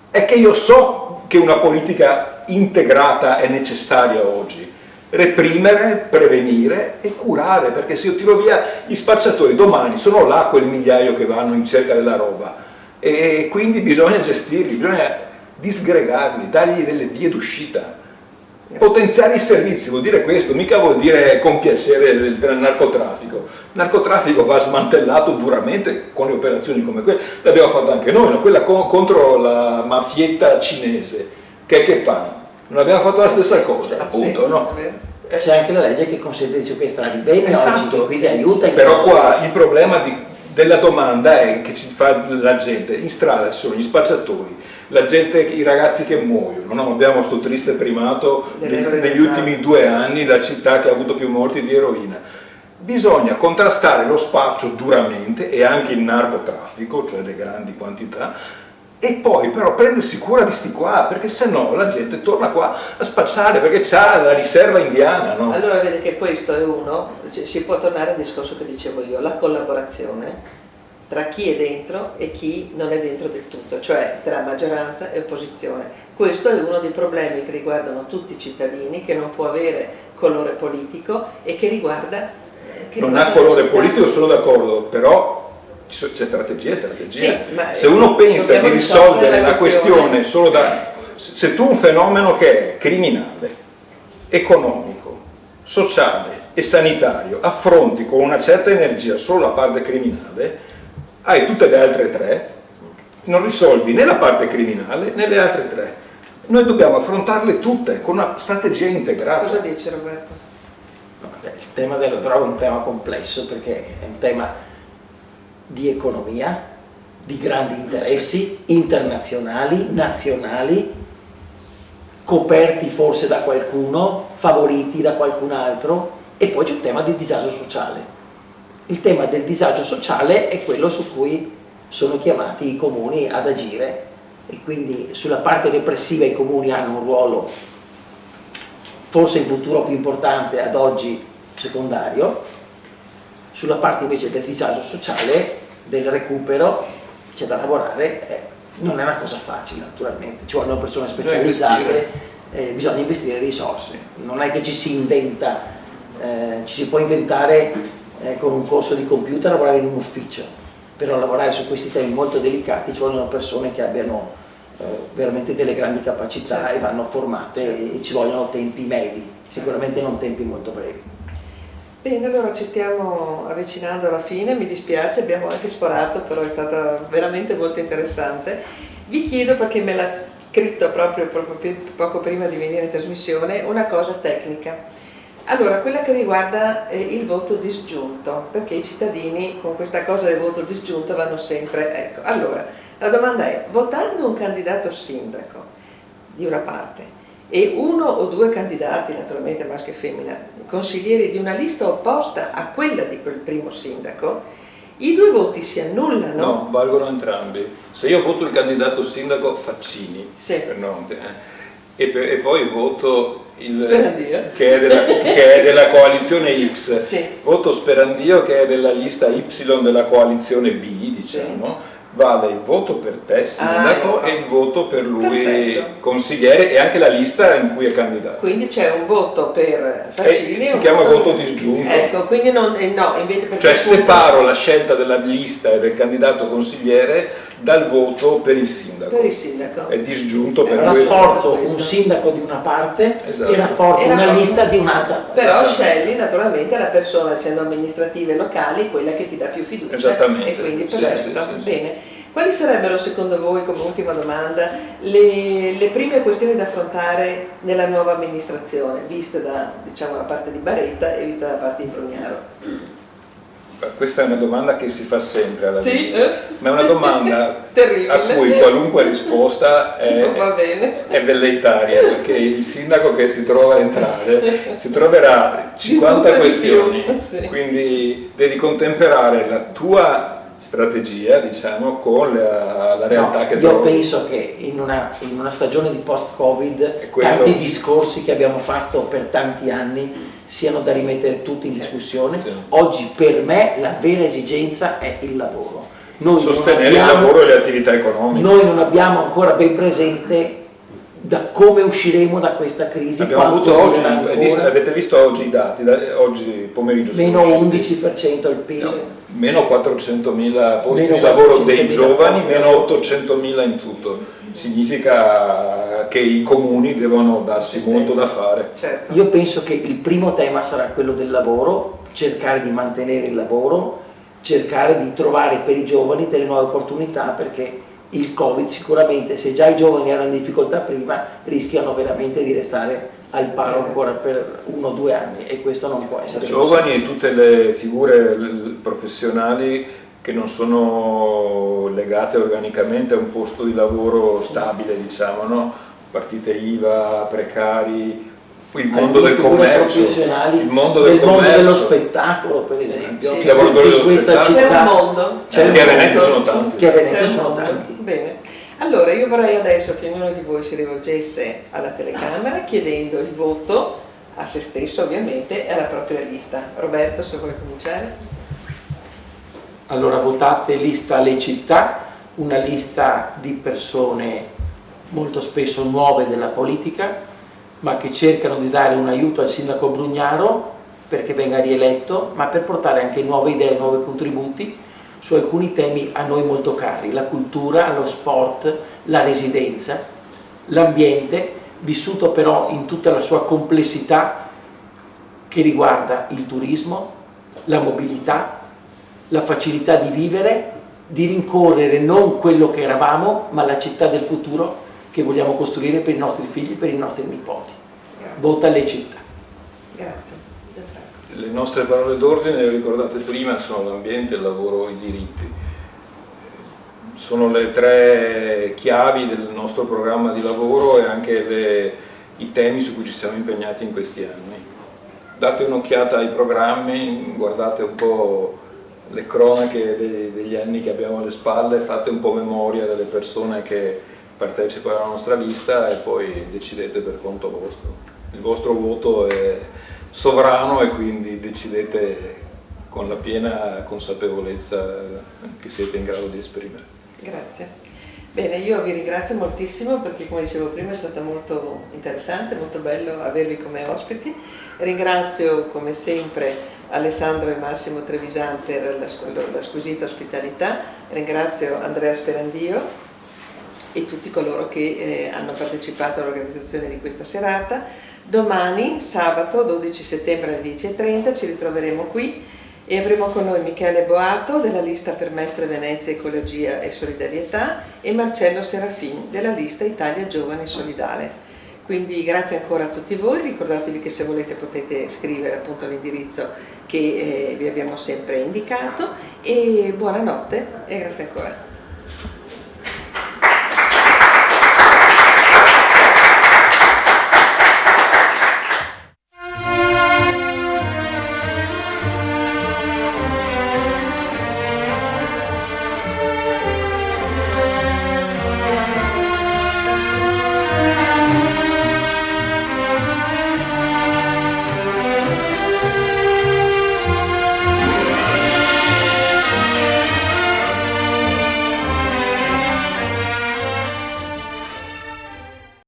È che io so che una politica integrata è necessaria oggi. Reprimere, prevenire e curare, perché se io tiro via gli spacciatori domani sono là quel migliaio che vanno in cerca della roba, e quindi bisogna gestirli, bisogna disgregarli, dargli delle vie d'uscita. Potenziare i servizi vuol dire questo, mica vuol dire compiacere il narcotraffico. Il narcotraffico va smantellato duramente con le operazioni come quelle, l'abbiamo fatto anche noi, no? Quella contro la mafietta cinese, che pane. Non abbiamo fatto la stessa cosa, appunto, no? C'è anche la legge che consente di sequestrare i beni oggi, che quindi aiuta. Però qua il problema della domanda è che ci fa la gente. In strada ci sono gli spacciatori, la gente, i ragazzi che muoiono, no? Abbiamo questo triste primato negli ultimi 2 anni, la città che ha avuto più morti di eroina. Bisogna contrastare lo spaccio duramente e anche il narcotraffico, cioè le grandi quantità, e poi però prendersi cura di sti qua, perché sennò la gente torna qua a spacciare, perché c'ha la riserva indiana, no? Allora vede che questo è uno, si può tornare al discorso che dicevo io, la collaborazione tra chi è dentro e chi non è dentro del tutto, cioè tra maggioranza e opposizione. Questo è uno dei problemi che riguardano tutti i cittadini, che non può avere colore politico e che riguarda... non ha colore politico, sono d'accordo, però c'è strategia. Sì, se uno pensa di risolvere la questione solo da... Se tu un fenomeno che è criminale, economico, sociale e sanitario affronti con una certa energia solo la parte criminale, hai tutte le altre 3, non risolvi né la parte criminale né le altre 3. Noi dobbiamo affrontarle tutte con una strategia integrata. Cosa dice Roberto? Il tema della droga è un tema complesso, perché è un tema di economia, di grandi interessi internazionali, nazionali, coperti forse da qualcuno, favoriti da qualcun altro, e poi c'è un tema di disagio sociale. Il tema del disagio sociale è quello su cui sono chiamati i comuni ad agire, e quindi sulla parte repressiva i comuni hanno un ruolo forse in futuro più importante, ad oggi secondario. Sulla parte invece del disagio sociale, del recupero, c'è da lavorare. Non è una cosa facile, naturalmente, ci vogliono persone specializzate, bisogna investire risorse, non è che ci si inventa, ci si può inventare con un corso di computer, lavorare in un ufficio, però lavorare su questi temi molto delicati ci vogliono persone che abbiano veramente delle grandi capacità, e vanno formate, e ci vogliono tempi medi, sicuramente non tempi molto brevi. Bene, allora ci stiamo avvicinando alla fine, mi dispiace, abbiamo anche sforato, però è stata veramente molto interessante. Vi chiedo, perché me l'ha scritto proprio poco prima di venire in trasmissione, una cosa tecnica. Allora, quella che riguarda il voto disgiunto, perché i cittadini con questa cosa del voto disgiunto vanno sempre... Ecco, allora, la domanda è, votando un candidato sindaco di una parte e 1 o 2 candidati, naturalmente maschio e femmina, consiglieri di una lista opposta a quella di quel primo sindaco, i 2 voti si annullano? No, valgono entrambi. Se io voto il candidato sindaco Faccini, per nome, e poi voto che è della coalizione X, voto Sperandio che è della lista Y della coalizione B, diciamo, vale il voto per te sindaco e il voto per lui consigliere, e anche la lista in cui è candidato. Quindi c'è un voto per Faccini, si chiama voto disgiunto. Ecco, quindi no, invece per cioè separo la scelta della lista e del candidato consigliere dal voto per il sindaco. Per il sindaco. È disgiunto per rafforzo un sindaco di una parte e rafforzo una lista di un'altra. Però scegli naturalmente la persona, essendo amministrative locali, quella che ti dà più fiducia. Esattamente. E quindi perfetto. Bene. Quali sarebbero secondo voi, come ultima domanda, le prime questioni da affrontare nella nuova amministrazione, viste da, diciamo, la parte di Baretta e vista dalla parte di Brugnaro? Questa è una domanda che si fa sempre alla visita, ma è una domanda terribile, a cui qualunque risposta è velleitaria, perché il sindaco che si trova a entrare si troverà 50 questioni, quindi devi contemperare la tua strategia, diciamo, con la realtà che trovi. Io penso che in una stagione di post-Covid tanti discorsi che abbiamo fatto per tanti anni siano da rimettere tutti in discussione. Oggi per me la vera esigenza è il lavoro. Noi sostenere il lavoro e le attività economiche. Noi non abbiamo ancora ben presente da come usciremo da questa crisi. Abbiamo avuto oggi, avete visto oggi i dati, oggi pomeriggio meno 11% il PIL, meno 400.000 posti di lavoro dei giovani, meno 800.000 in tutto. Significa che i comuni devono darsi molto da fare. Certo. Io penso che il primo tema sarà quello del lavoro, cercare di mantenere il lavoro, cercare di trovare per i giovani delle nuove opportunità, perché il Covid sicuramente, se già i giovani erano in difficoltà prima, rischiano veramente di restare al paro ancora per 1 o 2 anni, e questo non può essere Giovani e tutte le figure professionali che non sono legate organicamente a un posto di lavoro stabile, diciamo, no? Partite IVA, precari, il mondo del commercio, il mondo del commercio, dello spettacolo, per esempio, sì, che lavoratori dello questa spettacolo. città, C'è un mondo. c'è un che a mondo. Venezia sono tanti. Che a Venezia C'è un sono mondo. tanti. Bene. Allora, io vorrei adesso che ognuno di voi si rivolgesse alla telecamera chiedendo il voto a se stesso, ovviamente, e alla propria lista. Roberto, se vuoi cominciare. Allora, votate lista Le Città, una lista di persone molto spesso nuove della politica, ma che cercano di dare un aiuto al sindaco Brugnaro perché venga rieletto, ma per portare anche nuove idee, nuovi contributi su alcuni temi a noi molto cari: la cultura, lo sport, la residenza, l'ambiente, vissuto però in tutta la sua complessità, che riguarda il turismo, la mobilità, la facilità di vivere, di rincorrere non quello che eravamo, ma la città del futuro che vogliamo costruire per i nostri figli e per i nostri nipoti. Vota Le Città. Grazie. Le nostre parole d'ordine, le ricordate prima, sono l'ambiente, il lavoro, i diritti. Sono le 3 chiavi del nostro programma di lavoro e anche i temi su cui ci siamo impegnati in questi anni. Date un'occhiata ai programmi, guardate un po' le cronache degli anni che abbiamo alle spalle, fate un po' memoria delle persone che partecipano alla nostra lista e poi decidete per conto vostro. Il vostro voto è sovrano e quindi decidete con la piena consapevolezza che siete in grado di esprimere. Grazie. Bene, io vi ringrazio moltissimo perché, come dicevo prima, è stato molto interessante, molto bello avervi come ospiti. Ringrazio come sempre Alessandro e Massimo Trevisan per la squisita ospitalità, ringrazio Andrea Sperandio e tutti coloro che hanno partecipato all'organizzazione di questa serata. Domani, sabato 12 settembre alle 10:30, ci ritroveremo qui e avremo con noi Michele Boato della lista per Mestre Venezia, Ecologia e Solidarietà e Marcello Serafin della lista Italia Giovane e Solidale. Quindi grazie ancora a tutti voi, ricordatevi che se volete potete scrivere appunto all'indirizzo che vi abbiamo sempre indicato, e buonanotte e grazie ancora.